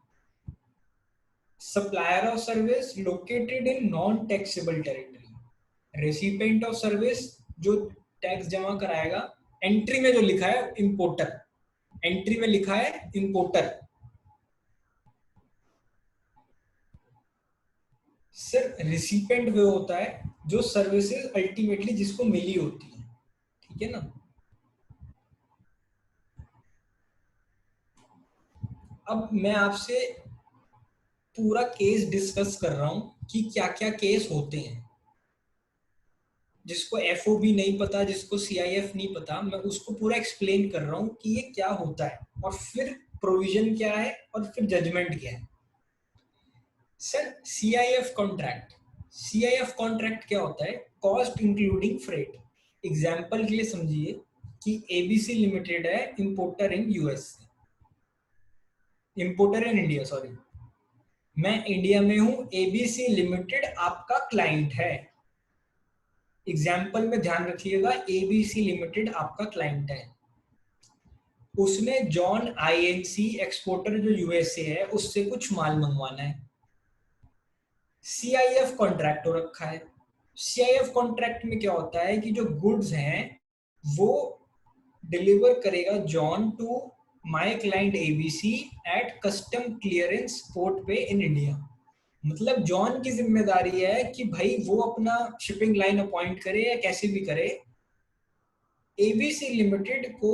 Speaker 1: Supplier of service located in non-taxable territory. Recipient of service जो टैक्स जमा कराएगा. एंट्री में जो लिखा है इंपोर्टर, एंट्री में लिखा है इंपोर्टर. सर रिसिपेंट वो होता है जो सर्विसेज अल्टीमेटली जिसको मिली होती है. ठीक है ना. अब मैं आपसे पूरा केस डिस्कस कर रहा हूं कि क्या क्या केस होते हैं. जिसको एफओबी नहीं पता, जिसको सीआईएफ नहीं पता, मैं उसको पूरा एक्सप्लेन कर रहा हूं कि ये क्या होता है और फिर प्रोविजन क्या है और फिर जजमेंट क्या है. Sir CIF contract, CIF contract क्या होता है? Cost including freight. एग्जाम्पल के लिए समझिए कि एबीसी लिमिटेड है importer in US, importer in India, sorry. मैं इंडिया में हूं, एबीसी लिमिटेड आपका क्लाइंट है. एग्जाम्पल में ध्यान रखिएगा, एबीसी लिमिटेड आपका क्लाइंट है. उसने जॉन आईएनसी एक्सपोर्टर जो यूएसए है उससे कुछ माल मंगवाना है. सीआईएफ कॉन्ट्रैक्ट हो रखा है. सीआईएफ कॉन्ट्रैक्ट में क्या होता है कि जो गुड्स हैं वो डिलीवर करेगा John to my client ABC at custom clearance port पे इन इंडिया. मतलब जॉन की जिम्मेदारी है कि भाई वो अपना शिपिंग लाइन अपॉइंट करे या कैसे भी करे, एबीसी लिमिटेड को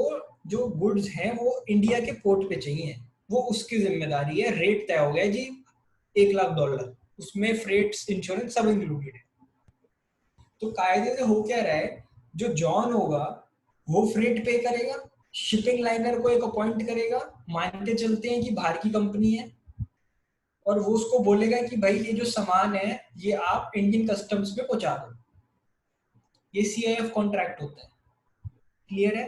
Speaker 1: जो गुड्स हैं वो इंडिया के पोर्ट पे चाहिए, वो उसकी जिम्मेदारी है. रेट तय हो गया जी $1,00,000, उसमें फ्रेट इंश्योरेंस सब इंक्लूडेड है. तो कायदे से हो क्या रहा है, जो जॉन होगा वो फ्रेट पे करेगा, शिपिंग लाइनर को एक अपॉइंट करेगा, मान के चलते हैं कि बाहर की कंपनी है, और वो उसको बोलेगा कि भाई ये जो सामान है ये आप इंडियन कस्टम्स में पहुंचा दो. ये सीआईएफ कॉन्ट्रैक्ट होता है. क्लियर है.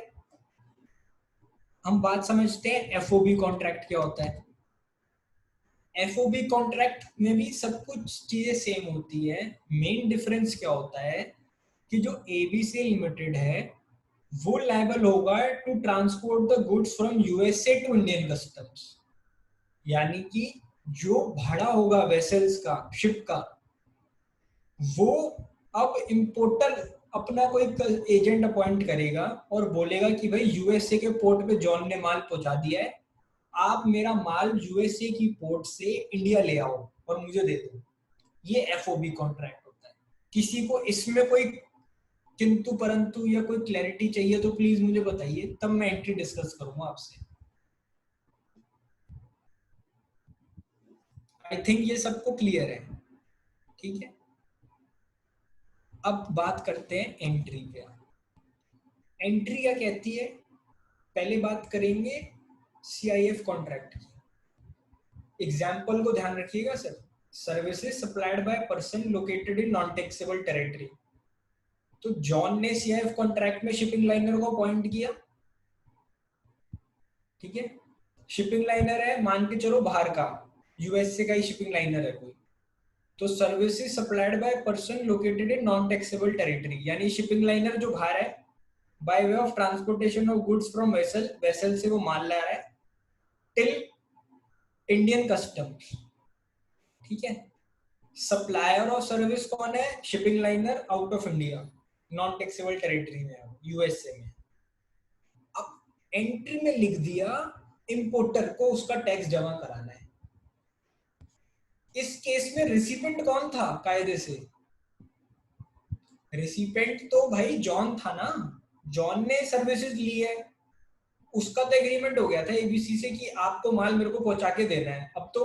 Speaker 1: हम बात समझते हैं एफओबी कॉन्ट्रैक्ट क्या होता है. एफओबी कॉन्ट्रैक्ट में भी सब कुछ चीजें सेम होती है. मेन डिफरेंस क्या होता है कि जो एबीसी लिमिटेड है वो लायबल होगा to transport the goods from USA to Indian customs. यानी कि जो भाड़ा होगा वेसल्स का, शिप का, वो अब इंपोर्टर अपना कोई एजेंट अपॉइंट करेगा और बोलेगा कि भाई यूएसए के पोर्ट पे जॉन ने माल पहुंचा दिया है, आप मेरा माल यूएसए की पोर्ट से इंडिया ले आओ और मुझे दे दो. ये एफओबी कॉन्ट्रैक्ट होता है. किसी को इसमें कोई किंतु परंतु या कोई क्लैरिटी चाहिए तो प्लीज मुझे बताइए, तब मैं एंट्री डिस्कस करूंगा आपसे. आई थिंक ये सबको क्लियर है. ठीक है. अब बात करते हैं एंट्री पे. एंट्री क्या कहती है पहले बात करेंगे CIF कॉन्ट्रैक्ट की। एग्जाम्पल को ध्यान रखिएगा sir. Services supplied by person located in non taxable territory. तो जॉन ने CIF कॉन्ट्रैक्ट में शिपिंग लाइनर को अपॉइंट किया, ठीक है। शिपिंग लाइनर है, मान के चलो बाहर का, USA का ही शिपिंग लाइनर है कोई। तो services supplied by person located in non taxable territory, यानी शिपिंग लाइनर जो बाहर है, bye way of transportation of goods from vessel, vessel से वो माल ला रहा है टिल इंडियन कस्टम्स, ठीक है। सप्लायर ऑफ सर्विस कौन है? Shipping liner out of India, non taxable territory में, USA में। अब एंट्री में लिख दिया इंपोर्टर को उसका टैक्स जमा कराना है। इस केस में रिसिपेंट कौन था कायदे से? रिसिपेंट तो भाई जॉन था ना, जॉन ने सर्विसेज ली है, उसका तो एग्रीमेंट हो गया था ABC से कि आपको माल मेरे को पहुंचा के देना है। अब तो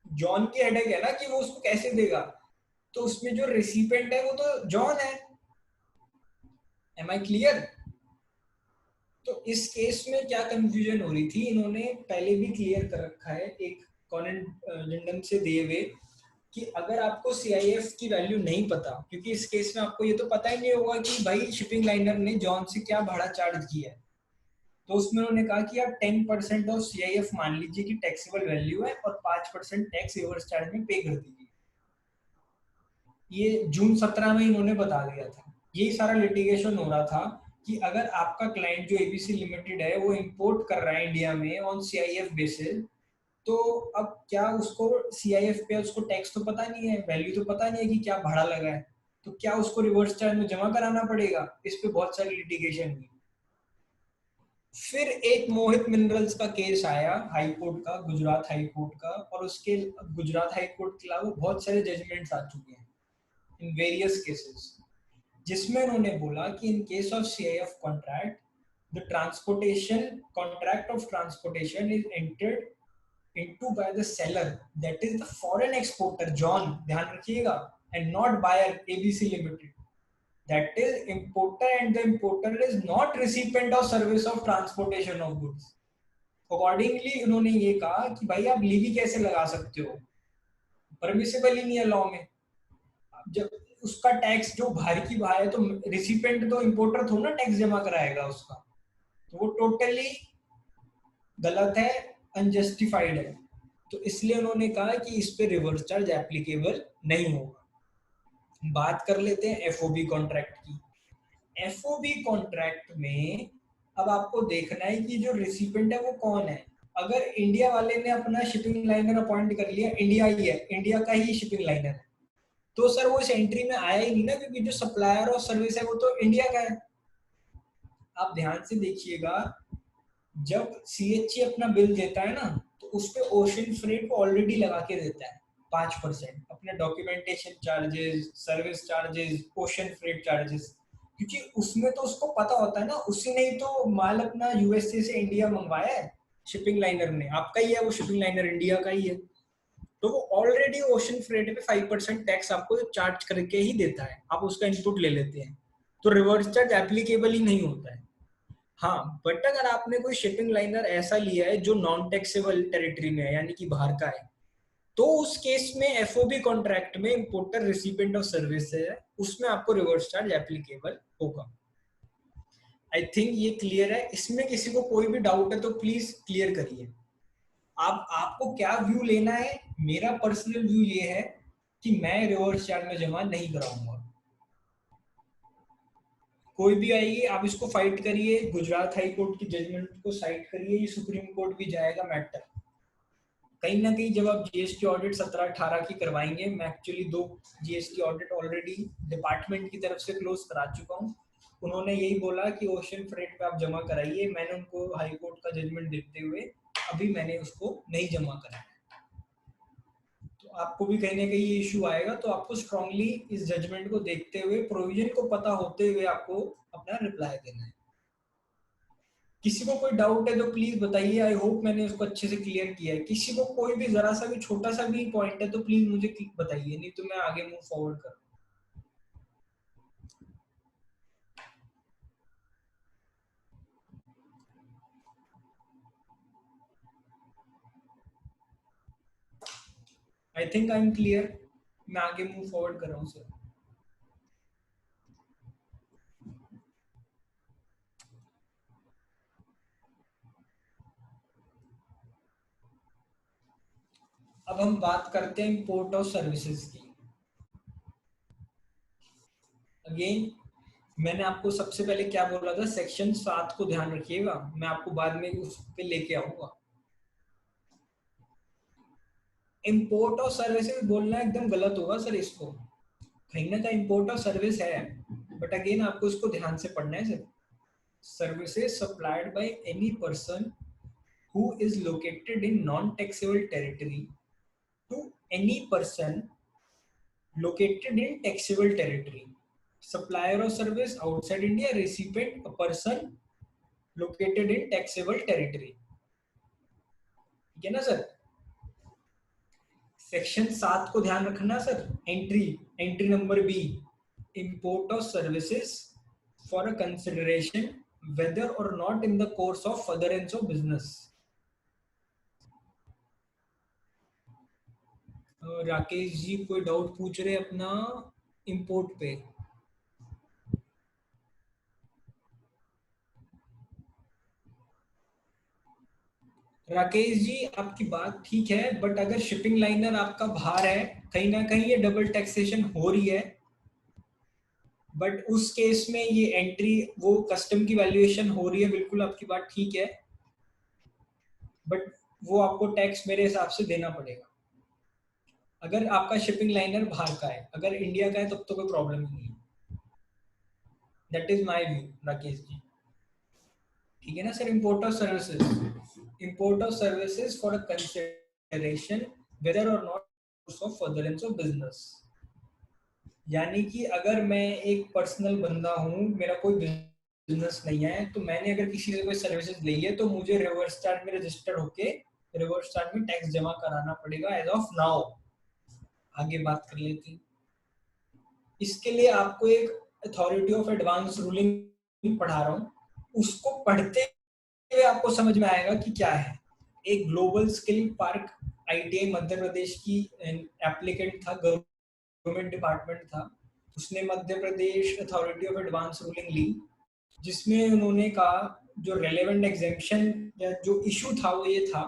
Speaker 1: जॉन की हेडेक है ना कि वो उसको कैसे देगा, तो उसमें जो रिसिपेंट है वो तो जॉन है। Am I clear? तो इस केस में क्या कंफ्यूजन हो रही थी, इन्होंने पहले भी क्लियर कर रखा है एक कॉरेंडम से दिए हुए कि अगर आपको CIF की वैल्यू नहीं पता, क्योंकि इस केस में आपको ये तो पता ही नहीं होगा कि भाई शिपिंग लाइनर ने जॉन से क्या भाड़ा चार्ज किया है, तो उसमें उन्होंने कहा कि आप 10% ऑफ CIF मान लीजिए कि टैक्सेबल वैल्यू है और 5% टैक्स रिवर्स चार्ज में पे कर दीजिए। ये जून 17 में इन्होंने बता दिया था। यही सारा लिटिगेशन हो रहा था कि अगर आपका क्लाइंट जो ABC लिमिटेड है वो इंपोर्ट कर रहा है इंडिया में ऑन CIF बेसिस, तो अब क्या उसको CIF पे उसको टैक्स तो पता नहीं है, वैल्यू तो पता नहीं है कि क्या भाड़ा लगा है, तो क्या उसको रिवर्स चार्ज में जमा कराना पड़ेगा? इस पे बहुत सारी लिटिगेशन हुई। फिर एक मोहित मिनरल्स का केस आया हाई कोर्ट का, गुजरात हाई कोर्ट का, और उसके गुजरात हाई कोर्ट के अलावा बहुत सारे जजमेंट्स आ चुके हैं इन वेरियस केसेस, जिसमें उन्होंने बोला कि in case of CIF contract, the transportation contract of transportation is entered into by the seller, that is the foreign exporter John, ध्यान रखिएगा, and not buyer ABC Limited, that is importer, and the importer is not recipient of service of transportation of goods। Accordingly उन्होंने ये कहा कि भाई आप लीवी कैसे लगा सकते हो, परमिसिबल ही नहीं है लॉ में। जब उसका टैक्स जो बाहर की बाहर है, तो रिसिपेंट तो इंपोर्टर थोड़ा ना टैक्स जमा कराएगा उसका, तो वो टोटली गलत है, अनजस्टिफाइड है। तो इसलिए उन्होंने कहा कि इस पे रिवर्स चार्ज एप्लीकेबल नहीं होगा। बात कर लेते हैं FOB कॉन्ट्रैक्ट की। FOB कॉन्ट्रैक्ट में अब आपको देखना है कि जो रिसिपेंट है वो कौन है। अगर इंडिया वाले ने अपना शिपिंग लाइनर अपॉइंट कर लिया, इंडिया ही है, इंडिया का ही शिपिंग लाइनर है, तो सर वो इस एंट्री में आया ही नहीं ना, क्योंकि जो सप्लायर और सर्विस है वो तो इंडिया का है। आप ध्यान से देखिएगा, जब CHE अपना बिल देता है ना, तो उस पे ओशन फ्रेट को ऑलरेडी लगा के देता है 5%, अपने documentation charges, service charges, ocean freight charges, क्योंकि उसमें तो उसको पता होता है ना, उसी ने ही तो माल अपना USA से इंडिया मंगवाया है, शिपिंग लाइनर ने, आपका ही है वो शिपिंग लाइनर, इंडिया का ही है, तो वो ऑलरेडी ओशन फ्रेट पे 5% टैक्स आपको चार्ज करके ही देता है, आप उसका इनपुट ले लेते हैं, तो रिवर्स चार्ज एप्लीकेबल ही नहीं होता है। हाँ, बट अगर आपने कोई शिपिंग लाइनर ऐसा लिया है जो नॉन टैक्सेबल टेरिटरी में है, यानी कि बाहर का है, तो उस केस में FOB कॉन्ट्रैक्ट में इंपोर्टर रिसिपेंट ऑफ सर्विस है, उसमें आपको रिवर्स चार्ज एप्लीकेबल होगा। आई थिंक ये क्लियर है। इसमें किसी को कोई भी डाउट है तो प्लीज क्लियर करिए। आपको क्या व्यू लेना है? मेरा पर्सनल व्यू ये है कि मैं रिवर्स चार्ज में जमा नहीं कराऊंगा। कोई भी आएगी, आप इसको फाइट करिए, गुजरात हाई कोर्ट की जजमेंट को साइट करिए, ये सुप्रीम कोर्ट भी जाएगा मैटर। कहीं ना कहीं जब आप GST ऑडिट 17-18 की करवाएंगे, मैं actually 2 GST audit already department की तरफ से क्लोज करा चुका हूँ, उन्होंने यही बोला कि ओशन फ्रेट पे आप जमा कराइए। मैंने उनको हाई कोर्ट का जजमेंट देखते हुए अभी मैंने उसको नहीं जमा कराया, तो आपको भी कहीं ना कहीं ये इशू आएगा, तो आपको स्ट्रांगली इस जजमेंट को देखते हुए, प्रोविजन को पता होते हुए आपको अपना रिप्लाई देना है। किसी को कोई डाउट है तो प्लीज बताइए, आई होप मैंने उसको अच्छे से क्लियर किया है। किसी को कोई भी जरा सा भी छोटा सा भी पॉइंट है तो प्लीज मुझे बताइए, नहीं तो मैं आगे मूव फॉरवर्ड करूँ। आई थिंक आई एम क्लियर। मैं आगे मूव फॉरवर्ड कर रहा हूँ सर। अब हम बात करते हैं इंपोर्ट ऑफ सर्विसेज की। अगेन मैंने आपको सबसे पहले क्या बोला था, सेक्शन 7 को ध्यान रखिएगा, मैं आपको बाद में उस पे लेके आऊंगा। इंपोर्ट ऑफ सर्विसेज बोलना एकदम गलत होगा सर, इसको कहीं ना कहीं इंपोर्ट ऑफ सर्विस है, बट अगेन आपको इसको ध्यान से पढ़ना है sir. Services supplied by any person who is located in non-taxable territory to any person located in taxable territory. Supplier of service outside India, recipient a person located in taxable territory. ठीक है ना सर? सेक्शन 7 को ध्यान रखना सर। Entry number B, import of services for a consideration whether or not in the course of furtherance of business. Rakesh ji कोई डाउट पूछ रहे अपना इंपोर्ट पे? राकेश जी आपकी बात ठीक है, बट अगर शिपिंग लाइनर आपका बाहर है, कहीं ना कहीं ये डबल टैक्सेशन हो रही है, बट उस केस में ये एंट्री वो कस्टम की वैल्यूएशन हो रही है, बिल्कुल आपकी बात ठीक है, बट वो आपको टैक्स मेरे हिसाब से देना पड़ेगा अगर आपका शिपिंग लाइनर बाहर का है। अगर इंडिया का है तब तो कोई प्रॉब्लम नहीं है। That is my view Rakesh ji. ठीक है ना sir? Import of services for a consideration whether or not of furtherance of business. यानी कि अगर मैं एक पर्सनल बंदा हूँ, मेरा कोई बिजनेस नहीं है, तो मैंने अगर किसी से कोई सर्विसेज ली है तो मुझे रिवर्स चार्ज में रजिस्टर्ड होके रिवर्स चार्ज में टैक्स जमा कराना पड़ेगा एज ऑफ नाउ। आगे बात कर लेते हैं। इसके लिए आपको एक अथॉरिटी ऑफ एडवांस रूलिंग पढ़ा रहा हूँ, उसको पढ़ते हुए आपको समझ में आएगा कि क्या है। एक global skill park ITI Madhya Pradesh की एप्लीकेंट था, गवर्नमेंट डिपार्टमेंट था, उसने Madhya Pradesh authority of advance ruling ली, जिसमें उन्होंने कहा जो रेलेवेंट एग्जेम्पशन या जो इशू था वो ये था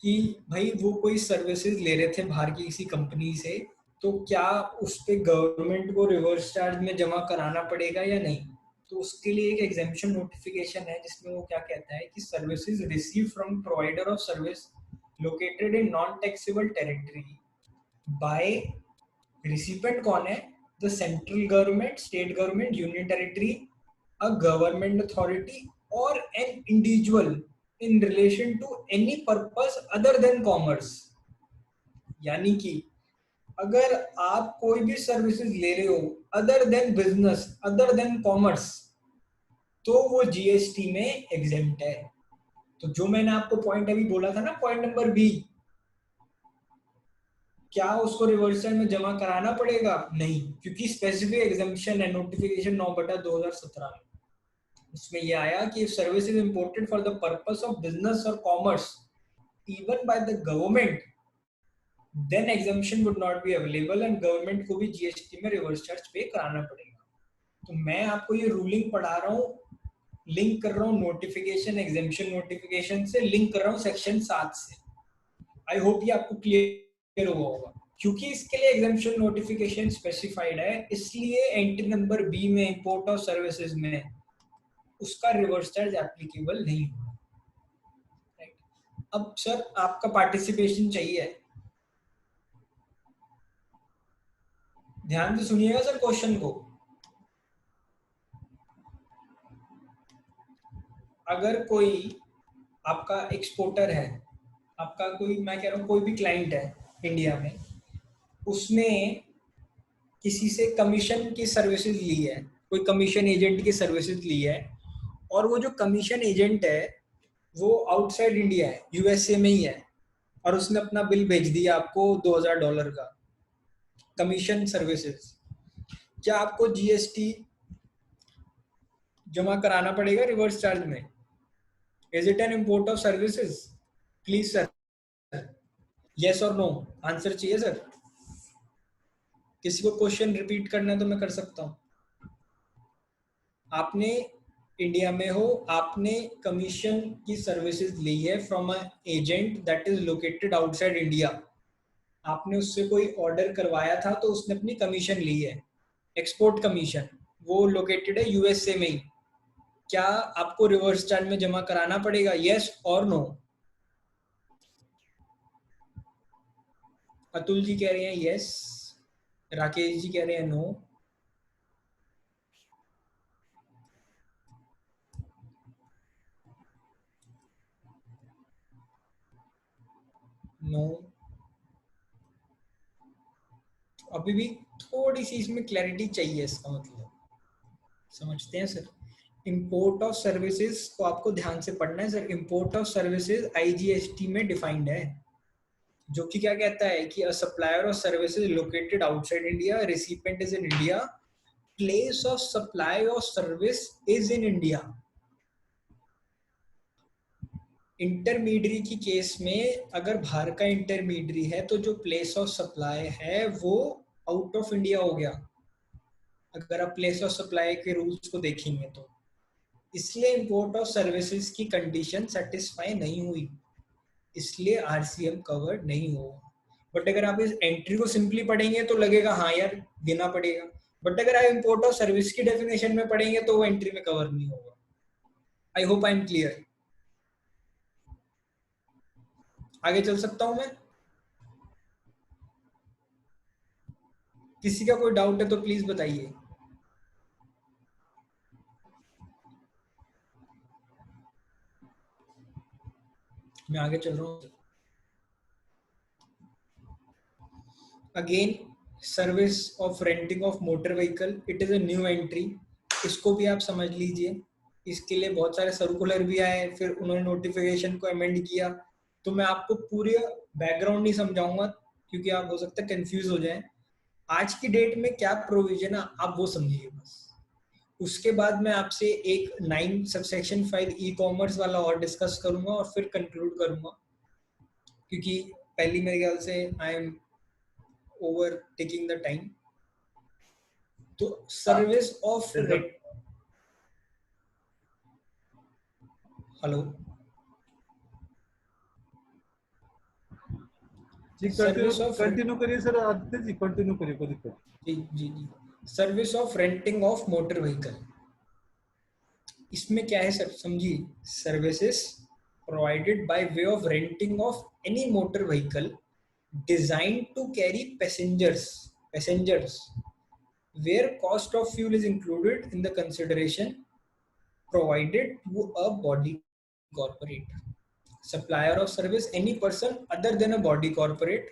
Speaker 1: कि भाई वो कोई सर्विसेज ले रहे थे बाहर की किसी कंपनी से, तो क्या उस पे गवर्नमेंट को रिवर्स चार्ज में जमा कराना पड़ेगा या नहीं। तो उसके लिए एक एग्जेम्पशन नोटिफिकेशन है जिसमें वो क्या कहता है कि services receive from provider of service located in non taxable territory by recipient कौन है, the central government, state government, union territory, a government authority or an individual in relation to any purpose other than commerce. यानी कि अगर आप कोई भी सर्विसेज ले रहे हो other than business, other than commerce, तो वो जीएसटी में एग्जेम्प्ट है। तो जो मैंने आपको पॉइंट अभी बोला था ना, पॉइंट नंबर बी, क्या उसको रिवर्स चार्ज में जमा कराना पड़ेगा? नहीं, क्योंकि स्पेसिफिक एग्जेम्पशन है नोटिफिकेशन 9/2017 में। उसमें ये आया कि service is imported for the purpose of business or commerce even by the government, then exemption would not be available and government को भी जीएसटी में रिवर्स चार्ज पे कराना पड़ेगा। तो मैं आपको ये रूलिंग पढ़ा रहा हूँ, लिंक कर रहा हूँ नोटिफिकेशन, एग्जेम्पशन नोटिफिकेशन से लिंक कर रहा हूँ सेक्शन 7 से। आई होप ये आपको क्लियर हुआ होगा। क्योंकि इसके लिए एग्जेम्पशन नोटिफिकेशन स्पेसिफाइड है, इसलिए एंट्री नंबर बी में इंपोर्ट ऑफ सर्विसेज में उसका रिवर्स चार्ज एप्लीकेबल नहीं होगा। राइट? अब सर आपका पार्टिसिपेशन चाहिए, ध्यान से सुनिएगा सर क्वेश्चन को। अगर कोई आपका एक्सपोर्टर है, आपका कोई, मैं कह रहा हूँ कोई भी क्लाइंट है इंडिया में, उसने किसी से कमीशन की सर्विसेज ली है, कोई कमीशन एजेंट की सर्विसेज ली है, और वो जो कमीशन एजेंट है वो आउटसाइड इंडिया है, यूएसए में ही है, और उसने अपना बिल भेज दिया आपको $2000 का कमीशन सर्विसेज, क्या आपको जीएसटी जमा कराना पड़ेगा रिवर्स चार्ज में? Is it N import of services? Please sir, yes और नो आंसर चाहिए सर? किसी को क्वेश्चन रिपीट करना है तो मैं कर सकता हूँ। आपने इंडिया में हो, आपने कमीशन की सर्विसेज ली है from a agent that is located outside India. आपने उससे कोई ऑर्डर करवाया था तो उसने अपनी कमीशन ली है, एक्सपोर्ट कमीशन, वो लोकेटेड है यूएसए में ही। क्या आपको रिवर्स चार्ज में जमा कराना पड़ेगा, यस और नो? अतुल जी कह रहे हैं यस, राकेश जी कह रहे हैं नो। नो। अभी भी थोड़ी सी इसमें क्लैरिटी चाहिए, इसका मतलब समझते हैं सर? इंपोर्ट ऑफ सर्विसेज को आपको ध्यान से पढ़ना है sir. Import of services IGST में डिफाइंड है, जो कि क्या कहता है कि a supplier of services located outside India, recipient is in India, place of supply of service is in India. Intermediary की केस में अगर बाहर का इंटरमीडियरी है तो जो प्लेस ऑफ सप्लाई है वो आउट ऑफ इंडिया हो गया, अगर आप प्लेस ऑफ सप्लाई के रूल्स को देखेंगे तो। इसलिए इंपोर्ट ऑफ सर्विसेज की कंडीशन सेटिस्फाई नहीं हुई, इसलिए आरसीएम कवर नहीं होगा। बट अगर आप इस एंट्री को सिंपली पढ़ेंगे तो लगेगा हाँ यार देना पड़ेगा, बट अगर आप इंपोर्ट ऑफ सर्विस की डेफिनेशन में पढ़ेंगे तो वो एंट्री में कवर नहीं होगा। आई होप आई एम क्लियर। आगे चल सकता हूं मैं? किसी का कोई डाउट है तो प्लीज बताइए। मैं आगे चल रहा हूँ। Again, service of renting of motor vehicle, it is a new entry, इसको भी आप समझ लीजिए। इसके लिए बहुत सारे सर्कुलर भी आए, फिर उन्होंने नोटिफिकेशन को अमेंड किया। तो मैं आपको पूरे बैकग्राउंड नहीं समझाऊंगा क्योंकि आप हो सकता है कंफ्यूज हो जाएं। आज की डेट में क्या प्रोविजन है आप वो समझिए बस। उसके बाद मैं आपसे एक 9 सबसेक्शन 5 ई कॉमर्स वाला और डिस्कस करूंगा और फिर कंक्लूड करूंगा, क्योंकि पहली मेरे ख्याल से I am over taking the time. तो सर्विस ऑफ रेट, हेलो,
Speaker 2: जी कंटिन्यू
Speaker 1: सर्विस ऑफ,
Speaker 2: कंटिन्यू करिए सर, आदित्य जी कंटिन्यू करिए, कोई दिक्कत
Speaker 1: जी जी जी, service of renting of motor vehicle. इसमें क्या है सर समझिए, services provided by way of renting of any motor vehicle designed to carry passengers where cost of fuel is included in the consideration provided to a body corporate. Supplier of service any person other than a body corporate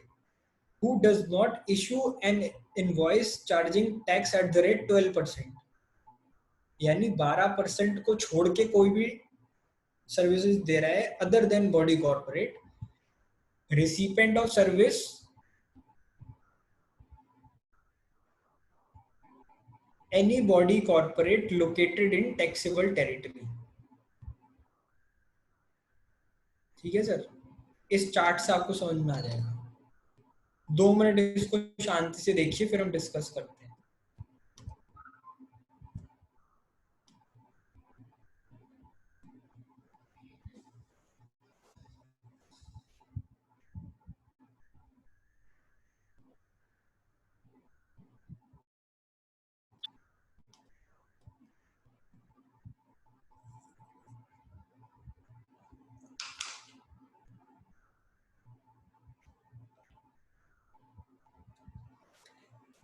Speaker 1: who does not issue an invoice charging tax at the rate 12%, यानी 12% को छोड़ के कोई भी सर्विसेज दे रहा है other than body corporate. Recipient of service any body corporate located in taxable territory. ठीक है सर, इस चार्ट से आपको समझ में आ जाएगा। 2 मिनट इसको शांति से देखिए फिर हम डिस्कस करते हैं।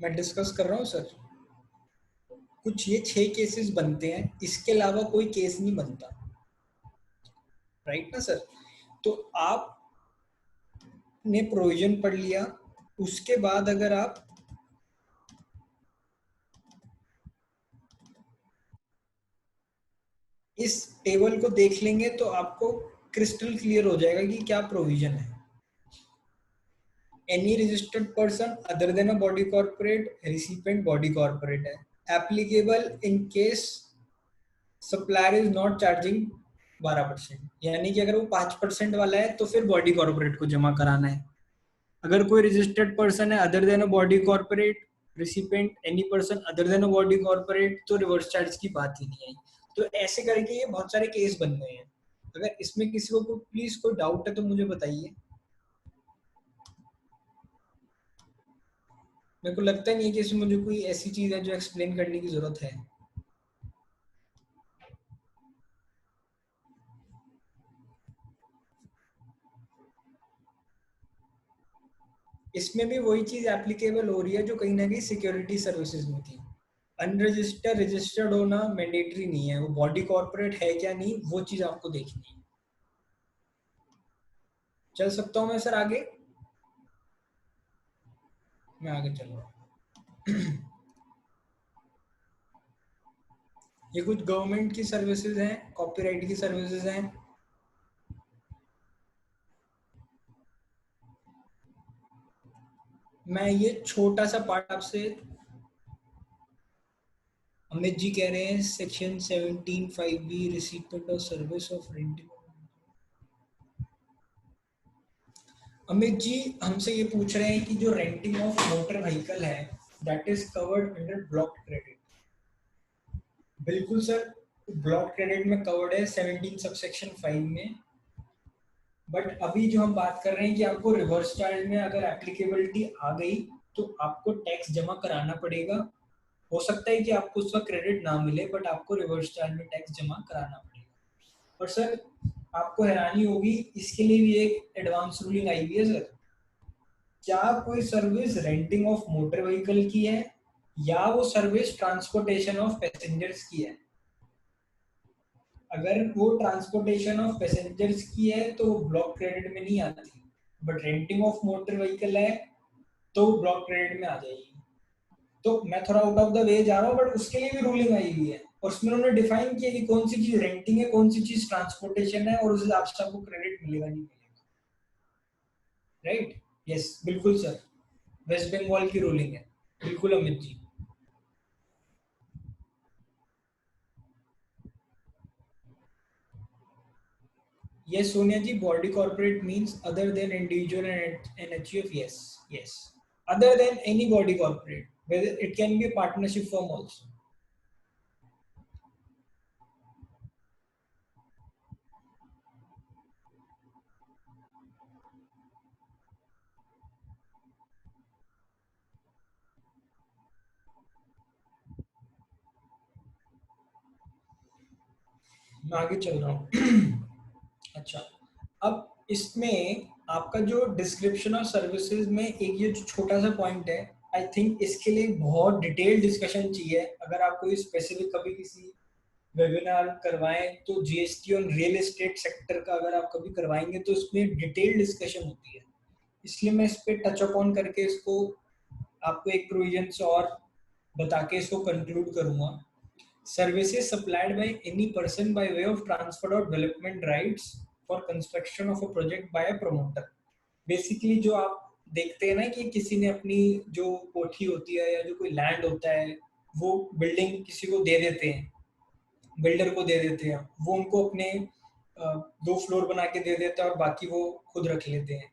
Speaker 1: मैं डिस्कस कर रहा हूँ सर। कुछ ये 6 केसेस बनते हैं, इसके अलावा कोई केस नहीं बनता, राइट ना सर? तो आपने प्रोविजन पढ़ लिया, उसके बाद अगर आप इस टेबल को देख लेंगे तो आपको क्रिस्टल क्लियर हो जाएगा कि क्या प्रोविजन है। Any registered person other than a body corporate, recipient body corporate है। Applicable in case supplier is not charging 12%, यानी कि अगर वो 5% वाला है तो फिर बॉडी कॉर्पोरेट को जमा कराना है। अगर कोई रजिस्टर्ड पर्सन है other than a body corporate, recipient any person other than a body corporate, तो रिवर्स चार्ज की बात ही नहीं आई। तो ऐसे करके ये बहुत सारे केस बन गए हैं। अगर इसमें किसी को प्लीज कोई डाउट है तो मुझे बताइए। मेरे को लगता नहीं है कि इसमें मुझे कोई ऐसी चीज है जो एक्सप्लेन करने की जरूरत है। इसमें भी वही चीज एप्लीकेबल हो रही है जो कहीं ना कहीं सिक्योरिटी सर्विसेज में थी। अनरजिस्टर्ड रजिस्टर्ड होना मैंडेटरी नहीं है, वो बॉडी कॉर्पोरेट है क्या नहीं वो चीज आपको देखनी है। चल सकता हूँ मैं सर आगे? मैं आगे चल रहा हूँ। ये कुछ गवर्नमेंट की सर्विसेज हैं, कॉपीराइट की सर्विसेज हैं। मैं ये छोटा सा पार्ट आपसे, अमित जी कह रहे हैं section 17(5)(b) receipt of service of renting. Amit ji हमसे ये पूछ रहे हैं कि जो रेंटिंग ऑफ मोटर व्हीकल है that is covered under block credit. बिल्कुल सर, ब्लॉक क्रेडिट में कवर्ड है 17 सबसेक्शन 5 में। बट अभी जो हम बात कर रहे हैं कि आपको रिवर्स चार्ज में अगर एप्लीकेबिलिटी आ गई तो आपको टैक्स जमा कराना पड़ेगा। हो सकता है कि आपको उसका क्रेडिट ना मिले बट आपको रिवर्स चार्ज में टैक्स जमा कराना पड़ेगा। और सर आपको हैरानी होगी, इसके लिए भी एक एडवांस रूलिंग आई हुई है सर। क्या कोई service renting of motor vehicle की है या वो सर्विस ट्रांसपोर्टेशन ऑफ पैसेंजर्स की है, अगर वो ट्रांसपोर्टेशन ऑफ पैसेंजर्स की है तो वो ब्लॉक क्रेडिट में नहीं आती। But renting of motor vehicle है तो ब्लॉक क्रेडिट में आ जाएगी। तो मैं थोड़ा आउट ऑफ द वे जा रहा हूँ बट उसके लिए भी रूलिंग आई हुई है और उसमें उन्होंने डिफाइन किया कि कौन सी चीज रेंटिंग है, कौन सी चीज ट्रांसपोर्टेशन है और उस हिसाब से आपको क्रेडिट मिलेगा नहीं मिलेगा। राइट? यस बिल्कुल सर, वेस्ट बंगाल की रूलिंग है। बिल्कुल Amit ji. Yes, Sonia ji, body corporate means other than individual and NHUF. Yes, yes. Other than any body corporate, whether it can be a partnership firm also. मैं आगे चल रहा हूँ। अच्छा, अब इसमें आपका जो डिस्क्रिप्शन ऑफ सर्विसेज में एक ये जो छोटा सा पॉइंट है, आई थिंक इसके लिए बहुत डिटेल डिस्कशन चाहिए। अगर आप कोई स्पेसिफिक कभी किसी वेबिनार करवाएं तो जीएसटी और रियल एस्टेट सेक्टर का अगर आप कभी करवाएंगे तो इसमें डिटेल डिस्कशन होती है। इसलिए मैं इस पे टच अपॉन करके इसको आपको एक प्रोविजन से और बता के इसको कंक्लूड करूंगा। Services supplied by any person by way of transfer और development rights for construction of a project by a promoter. Basically जो आप देखते हैं ना कि किसी ने अपनी जो कोठी होती है या जो कोई लैंड होता है वो बिल्डिंग किसी को दे देते हैं, बिल्डर को दे देते हैं, वो उनको अपने 2 फ्लोर बना के दे देता है और बाकी वो खुद रख लेते हैं।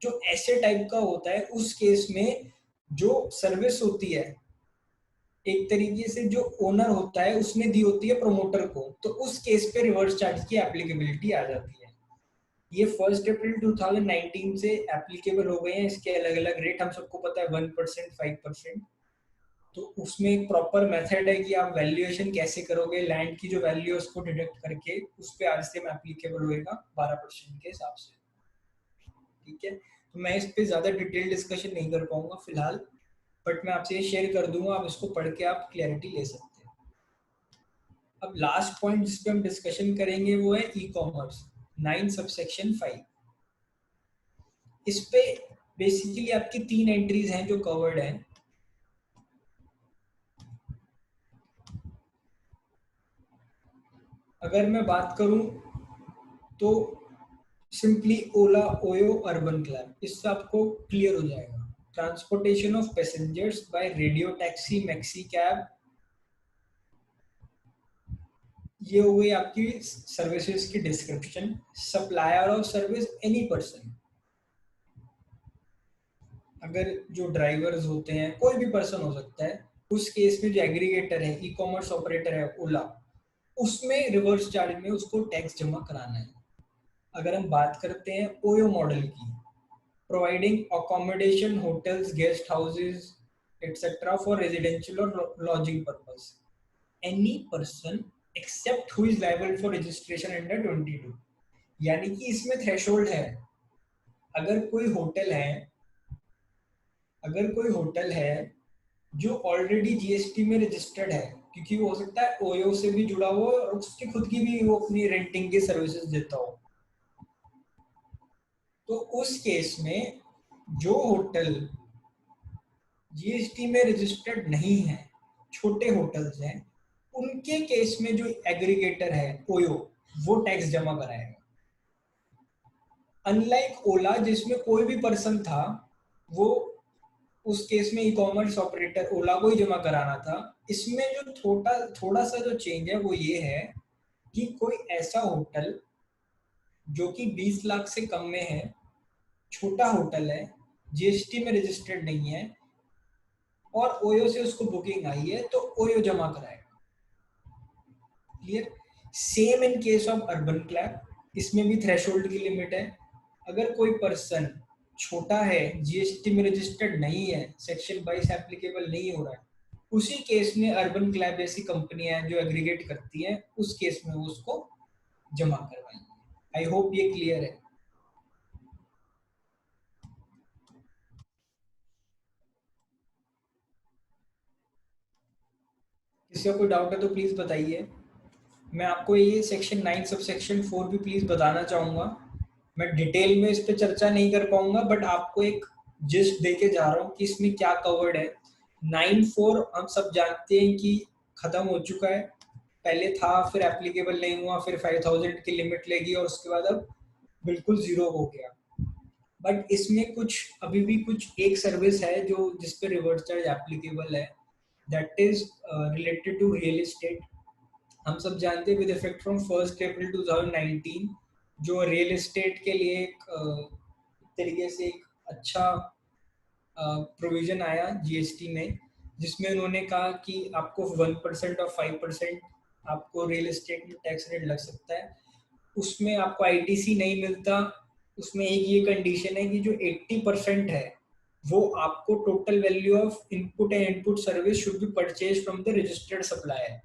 Speaker 1: जो ऐसे टाइप का होता है उस केस में जो सर्विस होती है एक तरीके से जो ओनर होता है उसने दी होती है प्रमोटर को, तो उस केस पे रिवर्स चार्ज की एप्लीकेबिलिटी आ जाती है। ये 1 अप्रैल 2019 से एप्लीकेबल हो गए हैं। इसके अलग अलग रेट हम सबको पता है, 1%, 5%। तो उसमें एक प्रॉपर मेथड है कि आप वैल्यूएशन कैसे करोगे, लैंड की जो वैल्यू है उसको डिडक्ट करके उस पर आरसीएम एप्लीकेबल होएगा 12% के हिसाब से। ठीक है, तो मैं इस पे ज्यादा डिटेल डिस्कशन नहीं कर पाऊंगा फिलहाल, बट मैं आपसे ये शेयर कर दूंगा, आप इसको पढ़ के आप क्लैरिटी ले सकते हैं। अब लास्ट पॉइंट जिस पे हम डिस्कशन करेंगे वो है ई कॉमर्स 9 सबसेक्शन 5। इस पे बेसिकली आपकी 3 एंट्रीज हैं जो कवर्ड हैं। अगर मैं बात करूं तो simply Ola, OYO, Urban Clap, इससे आपको क्लियर हो जाएगा। Transportation of passengers by radio taxi, maxi cab, ये हो गई आपकी सर्विसेज की description. Supplier of service any person, अगर जो ड्राइवर्स होते हैं, कोई भी पर्सन हो सकता है, उस केस में जो एग्रीगेटर है, ई कॉमर्स ऑपरेटर है ओला, उसमें रिवर्स चार्ज में उसको टैक्स जमा कराना है। अगर हम बात करते हैं ओयो मॉडल की, providing accommodation, hotels, guest houses etcetera for residential or lodging purpose, any person except who is liable for registration under 22। यानी कि इसमें थ्रेशोल्ड है। अगर कोई होटल है, अगर कोई होटल है जो ऑलरेडी जीएसटी में रजिस्टर्ड है, क्योंकि वो हो सकता है ओयो से भी जुड़ा हुआ और उसकी खुद की भी वो अपनी रेंटिंग की सर्विसेज देता हो, तो उस केस में जो होटल जीएसटी में रजिस्टर्ड नहीं है, छोटे होटल्स हैं, उनके केस में जो एग्रीगेटर है ओयो, वो टैक्स जमा कराएगा। अनलाइक ओला जिसमें कोई भी पर्सन था, वो उस केस में ई कॉमर्स ऑपरेटर ओला को ही जमा कराना था। इसमें जो थोड़ा थोड़ा सा जो चेंज है वो ये है कि कोई ऐसा होटल जो कि 20 लाख से कम में है, छोटा होटल है, जीएसटी में रजिस्टर्ड नहीं है और ओयो से उसको बुकिंग आई है, तो ओयो जमा कराएगा। Clear? Same in case of urban क्लैब, इसमें भी थ्रेशोल्ड की लिमिट है। अगर कोई पर्सन छोटा है, जीएसटी में रजिस्टर्ड नहीं है, सेक्शन 22 एप्लीकेबल नहीं हो रहा है, उसी केस में अर्बन क्लैब जैसी कंपनियां जो एग्रीगेट करती हैं, उस केस में वो उसको जमा करवाएंगे। आई होप ये क्लियर है। किसी का कोई डाउट है तो प्लीज बताइए। मैं आपको ये सेक्शन 9 सब सेक्शन 4 भी प्लीज बताना चाहूंगा। मैं डिटेल में इस पे चर्चा नहीं कर पाऊंगा, बट आपको एक जिस्ट दे के जा रहा हूँ कि इसमें क्या कवर्ड है। 9(4) हम सब जानते हैं कि खत्म हो चुका है, पहले था, फिर एप्लीकेबल नहीं हुआ, फिर 5000 की लिमिट लेगी और उसके बाद अब बिल्कुल जीरो हो गया। बट इसमें कुछ अभी भी कुछ एक सर्विस है जो जिसपे रिवर्स चार्ज एप्लीकेबल है, that is related to real estate. हम सब जानते हैं विद इफेक्ट फ्रॉम 1 अप्रैल 2019 जो रियल एस्टेट के लिए एक तरीके से एक अच्छा प्रोविजन आया जीएसटी में, जिसमें उन्होंने कहा कि आपको 1% और 5% आपको रियल एस्टेट में टैक्स रेट लग सकता है। उसमें आपको आईटीसी नहीं मिलता। उसमें एक ये कंडीशन है कि जो 80% है वो आपको total value of input and input service should be purchase from the registered supplier.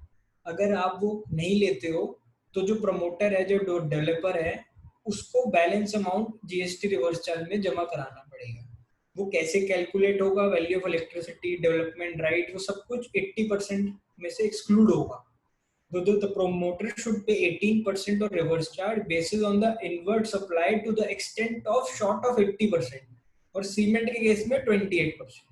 Speaker 1: अगर आप वो नहीं लेते हो तो जो प्रमोटर है, जो डेवलपर है, उसको balance amount GST reverse charge में जमा कराना पड़ेगा। वो कैसे कैलकुलेट होगा, value of electricity, development right, वो सब कुछ 80% में से एक्सक्लूड होगा। The promoter should pay 18% of reverse charge basis on the inward supply to the extent of short of 80%, और सीमेंट के केस में 28%।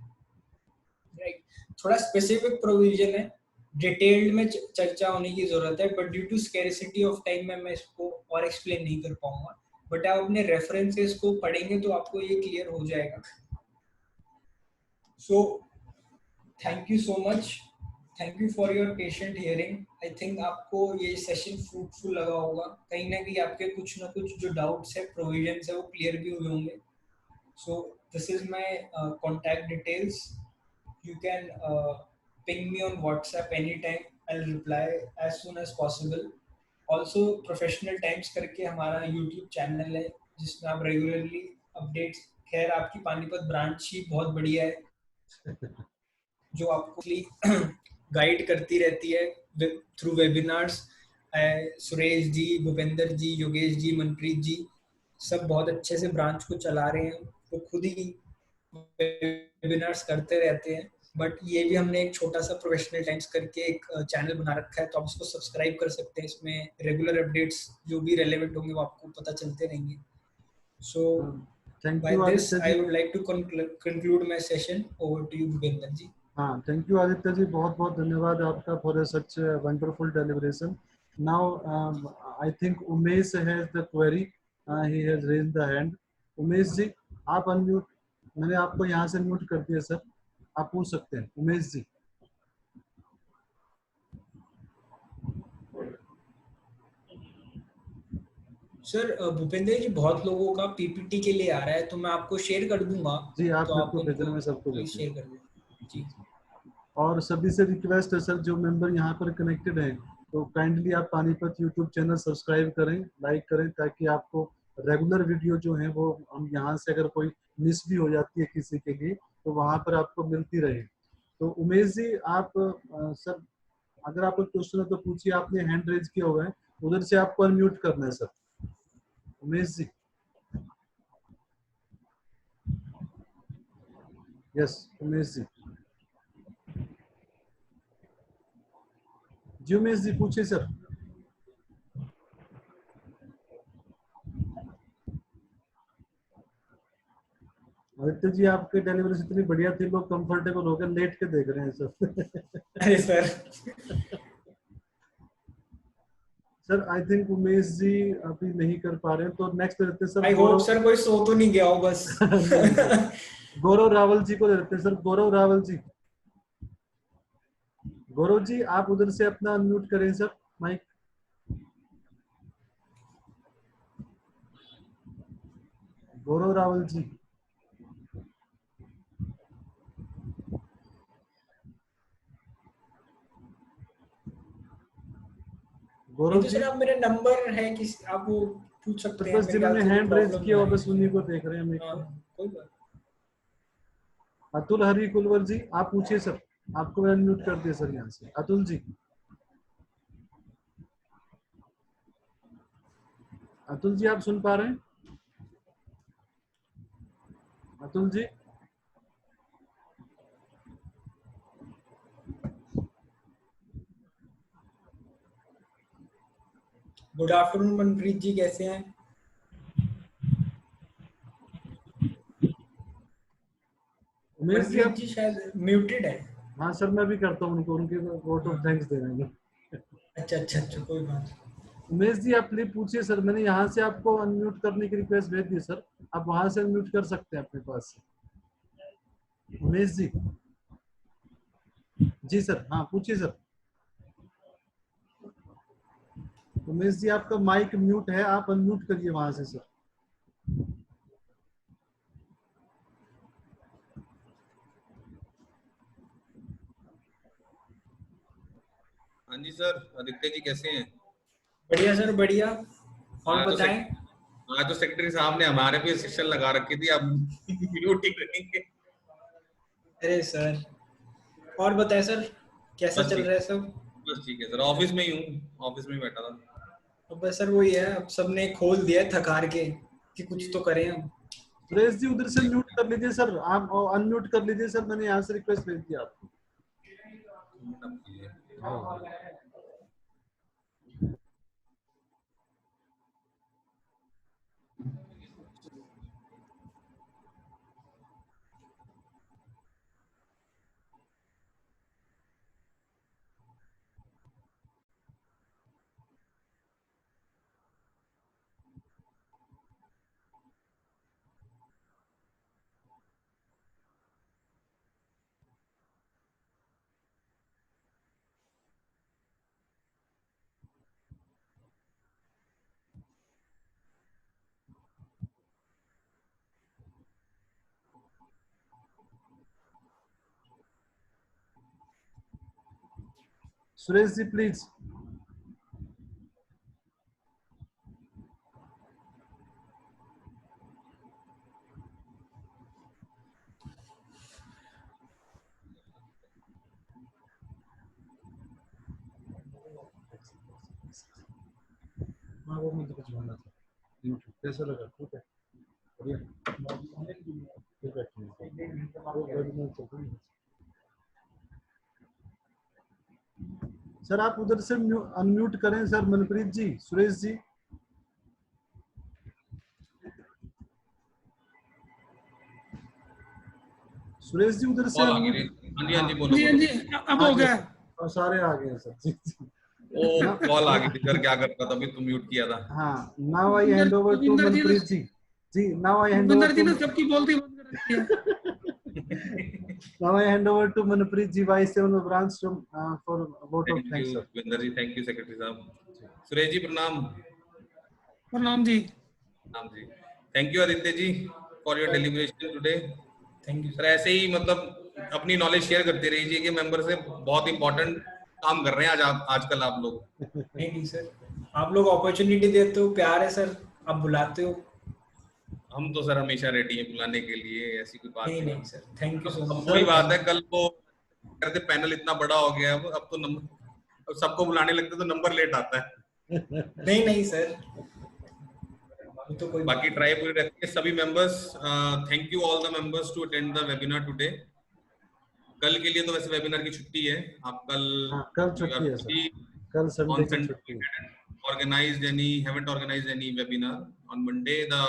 Speaker 1: राइट? थोड़ा स्पेसिफिक प्रोविजन है, डिटेल्ड में चर्चा होने की जरूरत है, but due to scarcity of time में मैं इसको और एक्सप्लेन नहीं कर पाऊंगा। बट आप अपने रेफरेंसेस को पढ़ेंगे तो आपको ये क्लियर हो जाएगा। So thank you so much, thank you for your patient hearing. I think आपको ये सेशन फ्रूटफुल लगा होगा, कहीं ना कहीं आपके कुछ ना कुछ जो डाउट्स है, प्रोविजंस है, वो क्लियर भी हुए होंगे। So this is my contact details, you can ping me on WhatsApp anytime. I'll reply as soon as possible. Also professional times करके हमारा यूट्यूब चैनल है जिसमें आप रेगुलरली अपडेट्स, खैर आपकी पानीपत ब्रांच ही बहुत बढ़िया है जो आपको गाइड करती रहती है थ्रू वेबिनार्स। सुरेश जी, भूपेंद्र जी, योगेश जी, मनप्रीत जी, सब बहुत अच्छे से ब्रांच को चला रहे हैं। वो खुद ही वेबिनार्स करते रहते हैं। बट ये भी हमने एक छोटा सा प्रोफेशनल टाइम्स करके एक चैनल बना रखा है, तो आप इसको सब्सक्राइब कर सकते हैं। इसमें रेगुलर अपडेट्स जो भी रेलेवेंट होंगे वो आपको पता चलते रहेंगे। So
Speaker 2: thank
Speaker 1: by
Speaker 2: you
Speaker 1: this
Speaker 2: Aditya ji.
Speaker 1: I would like to conclude my session. Over to you Bhupendra ji.
Speaker 2: हाँ, थैंक यू आदित्य जी, बहुत बहुत धन्यवाद आपका for such wonderful deliberation. Now I think Umesh has the query, he has raised the hand. Umesh ji, आप अनम्यूट, मैंने आपको यहाँ से म्यूट कर दिया सर, आप पूछ सकते हैं उमेश जी।
Speaker 1: सर भूपेंद्र जी बहुत लोगों का पीपीटी के लिए आ रहा है, तो मैं आपको शेयर कर दूंगा,
Speaker 2: जी आप
Speaker 1: तो
Speaker 2: मेरे
Speaker 1: आप
Speaker 2: को भेजना,
Speaker 1: उनको
Speaker 2: मैं सबको
Speaker 1: प्लीज
Speaker 2: भेजूंगा।
Speaker 1: शेयर कर दीजिए जी।
Speaker 2: और सभी से रिक्वेस्ट है सर, जो मेंबर यहाँ पर कनेक्टेड हैं, तो काइंडली आप पानीपत यूट्यूब चैनल सब्सक्राइब करें, लाइक करें, ताकि आपको रेगुलर वीडियो जो है वो हम यहाँ से अगर कोई मिस भी हो जाती है किसी के लिए, तो वहाँ पर आपको मिलती रहे। तो उमेश जी आप सर, अगर आपको क्वेश्चन है तो पूछिए, आपने हैंड रेज किया हुआ है, उधर से आपको अनम्यूट करना है सर। उमेश जी, यस उमेश जी, जी उमेश जी पूछिए सर। आदित्य जी आपके डिलीवरी इतनी बढ़िया थी, लोग कंफर्टेबल हो गए, लेट के देख रहे हैं सर।
Speaker 1: अरे sir,
Speaker 2: sir I think Umesh ji अभी नहीं कर पा रहे हैं, तो नेक्स्ट देते हैं sir
Speaker 1: I hope
Speaker 2: Gaurav.
Speaker 1: Sir कोई सो तो नहीं गया हो बस।
Speaker 2: नहीं सर, गौरव रावल जी को देते हैं सर, गौरव रावल जी। गौरव जी आप उधर से अपना अनम्यूट करें सर माइक। गौरव रावल जी,
Speaker 1: नहीं
Speaker 2: गौरव
Speaker 1: तो
Speaker 2: जी।
Speaker 1: सर आप मेरा नंबर है किस, आप वो पूछ
Speaker 2: तो
Speaker 1: सकते हैं,
Speaker 2: बस
Speaker 1: मेरे ख्याल
Speaker 2: जिन्होंने
Speaker 1: से कोई
Speaker 2: हैंड रेज
Speaker 1: प्रॉब्लम नहीं
Speaker 2: किया
Speaker 1: आ
Speaker 2: हुआ
Speaker 1: रही
Speaker 2: बस
Speaker 1: उसमें।
Speaker 2: उन्हीं को देख रहे हैं हम एक
Speaker 1: हाँ
Speaker 2: तो।
Speaker 1: कोई बात।
Speaker 2: अतुल हरि कुलवर जी आप पूछिए सर, आपको मैंने अनम्यूट कर दिया सर यहाँ से। अतुल जी, अतुल जी आप सुन पा रहे हैं? अतुल जी,
Speaker 1: गुड आफ्टरनून मनप्रीत जी, कैसे हैं?
Speaker 2: उमेश जी
Speaker 1: मनप्रीत
Speaker 2: आप।
Speaker 1: जी शायद म्यूटेड है।
Speaker 2: हाँ सर मैं भी करता हूँ उनको, उनके वोट ऑफ
Speaker 1: हाँ
Speaker 2: थैंक्स दे रहे हैं।
Speaker 1: अच्छा अच्छा अच्छा, कोई बात नहीं।
Speaker 2: उमेश जी आप प्लीज पूछिए सर, मैंने यहाँ से आपको अनम्यूट करने की रिक्वेस्ट भेज दी सर, आप वहां से अनम्यूट कर सकते हैं अपने पास से। उमेश जी, जी सर, हाँ पूछिए सर। उमेश जी आपका माइक म्यूट है, आप अनम्यूट करिए वहां से सर।
Speaker 3: हाँ जी सर, आदित्य जी कैसे हैं?
Speaker 1: बढ़िया सर बढ़िया। और
Speaker 3: आज तो
Speaker 1: बताएं।
Speaker 3: आज तो सेक्रेटरी साहब ने हमारे पे सेक्शन लगा रखी थी, अब म्यूट ही करेंगे।
Speaker 1: अरे सर, और बताएं सर, कैसा
Speaker 3: बस
Speaker 1: चल
Speaker 3: ठीक,
Speaker 1: रहा है सब?
Speaker 3: बस ठीक है सर, ऑफिस में ही हूँ, ऑफिस में ही बैठा था।
Speaker 1: अब बस सर वही है, अब सबने खोल दिया है थकार के कि कुछ तो करें हम।
Speaker 2: सुरेश जी उधर से म्यूट कर लीजिए सर, आप अनम्यूट कर लीजिए सर, मैंने यहाँ से रिक्वेस्ट भेज दिया आपको। हाँ। सुरेश जी प्लीज। हाँ वो मुझे कुछ बोलना था। YouTube कैसा लगा? ठीक है, बढ़िया, ठीक है, ठीक है। वो webinar चल रही है। सर आप उधर से अनम्यूट करें सर, मनप्रीत जी, सुरेश जी। सुरेश जी उधर से
Speaker 3: कॉल आ
Speaker 2: अनम्यूट।
Speaker 3: गई। हाँ जी हाँ
Speaker 2: हाँ
Speaker 3: जी, बोलो
Speaker 4: जी हाँ
Speaker 3: बोलो।
Speaker 4: जी, अब
Speaker 2: हाँ
Speaker 4: हो
Speaker 2: जी
Speaker 4: गया।
Speaker 2: और सारे आ गए हैं सर जी जी।
Speaker 3: ओ,
Speaker 2: ना,
Speaker 3: कॉल आ
Speaker 2: ना,
Speaker 3: गई थी सर, क्या करता था, अभी तो म्यूट किया था।
Speaker 2: हाँ now I hand over to
Speaker 4: Bhupinder ji ने
Speaker 2: मनप्रीत जी। जी now I hand over
Speaker 4: Bhupinder ji
Speaker 2: to.
Speaker 4: ने सबकी बोलती बंद कर रखी है।
Speaker 2: Now I hand over to Manpreet ji, vice chairman branch for vote of
Speaker 3: thank you
Speaker 2: thanks sir.
Speaker 3: Vinder ji, thank you secretary साहब। सुरेश जी प्रणाम।
Speaker 4: प्रणाम जी।
Speaker 3: नाम जी। Thank you Aditya ji for your deliberation today.
Speaker 1: Thank you
Speaker 3: sir ऐसे ही मतलब अपनी नॉलेज शेयर करते रहिए कि मेंबर से बहुत इंपॉर्टेंट काम कर रहे हैं आजकल आप लोग।
Speaker 1: नहीं सर, आप लोग अपॉर्चुनिटी देते हो, प्यार है सर, आप बुलाते हो।
Speaker 3: हम तो सर हमेशा रेडी हैं बुलाने के लिए, ऐसी कोई बात
Speaker 1: नहीं नहीं सर, थैंक यू सो
Speaker 3: अब
Speaker 1: मच।
Speaker 3: वही बात है, कल वो कहते पैनल इतना बड़ा हो गया अब तो नंबर सबको बुलाने लगते तो नंबर लेट आता है।
Speaker 1: नहीं नहीं सर, तो कोई
Speaker 3: बाकी ट्राई पूरी रखते हैं सभी members. Thank you all the members to attend the webinar today. कल के लिए तो वैसे वेबिनार की छुट्टी है, आप कल
Speaker 2: कल छुट्टी है सर, कल संडे की छुट्टी है।
Speaker 3: organized any haven't organized any webinar on Monday. The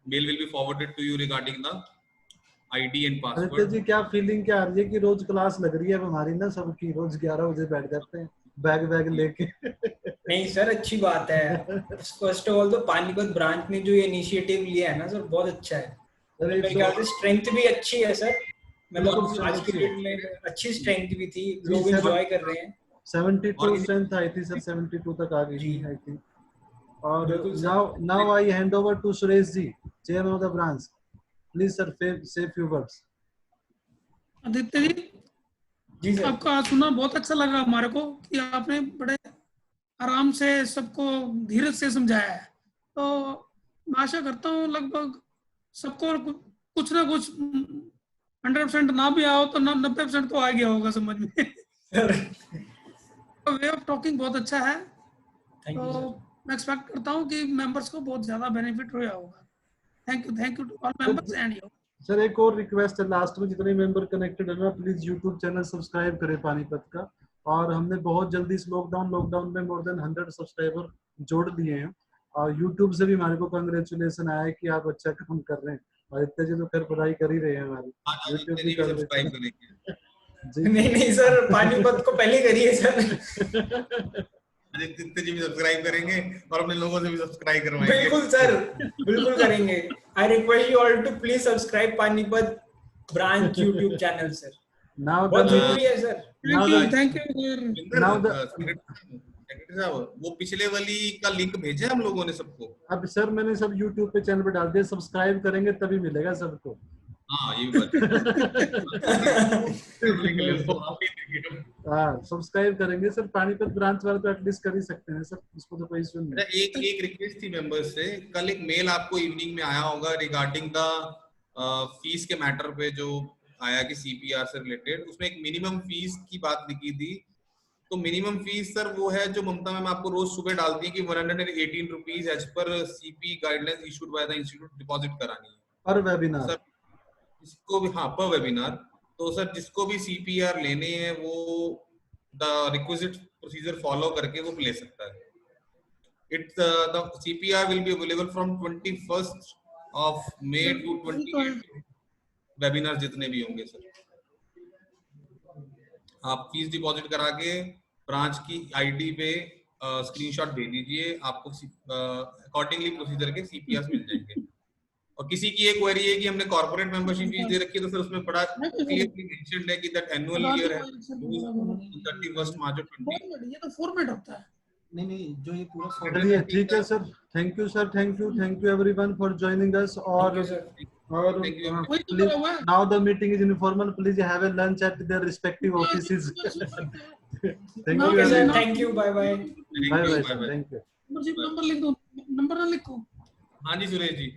Speaker 3: mail will be forwarded to you regarding the ID and
Speaker 2: Aditya
Speaker 3: password.
Speaker 2: जी क्या फीलिंग क्या आ रही है कि रोज क्लास लग रही है अब हमारी ना सबकी, रोज 11 बजे बैठ जाते हैं बैग बैग लेके।
Speaker 1: नहीं सर, अच्छी बात है। फर्स्ट ऑफ ऑल तो पानीपत ब्रांच ने जो ये इनिशिएटिव लिया है ना सर, बहुत अच्छा है। मेरे ख्याल से स्ट्रेंथ भी अच्छी है सर, मतलब आज के डेट में अच्छी स्ट्रेंथ भी थी, लोग एंजॉय कर रहे हैं।
Speaker 2: 72 स्ट्रेंथ आई थी सर, 72 तक आ गई थी आई थिंक। और
Speaker 1: बिल्कुल sir.
Speaker 2: Now I hand over to Suresh ji, chairman of the branch. Please sir say few words.
Speaker 4: Aditya ji,
Speaker 1: जी सर।
Speaker 4: आपका आज सुना बहुत अच्छा लगा हमारे को कि आपने बड़े आराम से सबको धीरज से समझाया है। तो मैं आशा करता हूँ लगभग सबको कुछ ना कुछ 100% ना भी आओ तो 90% तो आ गया होगा समझ में। तो वे ऑफ टॉकिंग बहुत अच्छा है। तो मैं एक्सपेक्ट करता हूँ कि मेंबर्स को बहुत ज्यादा बेनिफिट होगा। Thank you to all members and you.
Speaker 2: Sir एक और रिक्वेस्ट है लास्ट में, जितने मेंबर कनेक्टेड है ना प्लीज यूट्यूब चैनल सब्सक्राइब करें पानीपत का। और हमने बहुत जल्दी इस लॉकडाउन में मोर देन 100 सब्सक्राइबर जोड़ दिए हैं। और यूट्यूब से भी हमारे को कांग्रेचुलेशन आया है कि आप अच्छा काम कर रहे हैं। और इतने जी तो खैर पढ़ाई कर ही रहे हैं हमारी, यूट्यूब भी कर रहे हैं।
Speaker 1: नहीं नहीं सर, पानीपत को पहले करिए सर।
Speaker 3: आदित्य जी भी सब्सक्राइब करेंगे और अपने लोगों से भी सब्सक्राइब करवाएंगे।
Speaker 1: बिल्कुल सर, बिल्कुल करेंगे। I request you all to please subscribe Panipat branch YouTube channel sir, बहुत जरूरी है सर।
Speaker 4: Thank you.
Speaker 3: सेक्रेटरी साहब वो पिछले वाली का लिंक भेजे हम लोगों ने सबको।
Speaker 2: अब सर मैंने सब यूट्यूब पे चैनल पे डाल दिया, सब्सक्राइब करेंगे तभी मिलेगा सबको।
Speaker 3: हाँ ये बात
Speaker 2: हाँ सब्सक्राइब करेंगे सर, पानीपत ब्रांच वाले तो एटलीस्ट कर ही सकते हैं सर, उसको तो कोई इशू नहीं।
Speaker 3: एक रिक्वेस्ट थी मेंबर्स से, कल एक मेल आपको इवनिंग में आया होगा रिगार्डिंग द फीस के मैटर पे जो आया कि सीपीआर से रिलेटेड, उसमें एक मिनिमम फीस की बात लिखी थी। तो मिनिमम फीस सर वो है जो ममता मैम आपको रोज सुबह डालती है कि 118 rupees as per CP guidelines issued by the institute deposit करानी है
Speaker 2: पर वेबिनार।
Speaker 3: सर जिसको भी, हाँ पर वेबिनार, तो सर जिसको भी सीपीआर लेने हैं वो द रिक्विजिट प्रोसीजर फॉलो करके वो ले सकता है। It's the CPR will be available from 21st of May to 28th webinar जितने भी होंगे सर। आप फीस डिपॉजिट करा के ब्रांच की आईडी पे स्क्रीनशॉट भेज दीजिए, आपको अकॉर्डिंगली प्रोसीजर के सीपीआर मिल जाएंगे। और किसी की एक क्वेरी है कि हमने कॉर्पोरेट मेंबरशिप फीस दे रखी है, तो सर उसमें बड़ा क्लियरली मेंशन्ड है कि दैट एनुअल ईयर है 31 मार्च 20।
Speaker 4: ये तो फॉर्मेट होता है।
Speaker 5: नहीं जो ये पूरा
Speaker 2: चलिए ठीक है sir, thank you sir, thank you everyone for joining us. और please now the meeting is informal, please have a lunch at their respective offices. Thank you
Speaker 1: sir, thank you, bye bye
Speaker 2: bye bye, thank you.
Speaker 4: Number लिख दो, नंबर ना लिखो।
Speaker 3: हाँ जी सुरेश जी।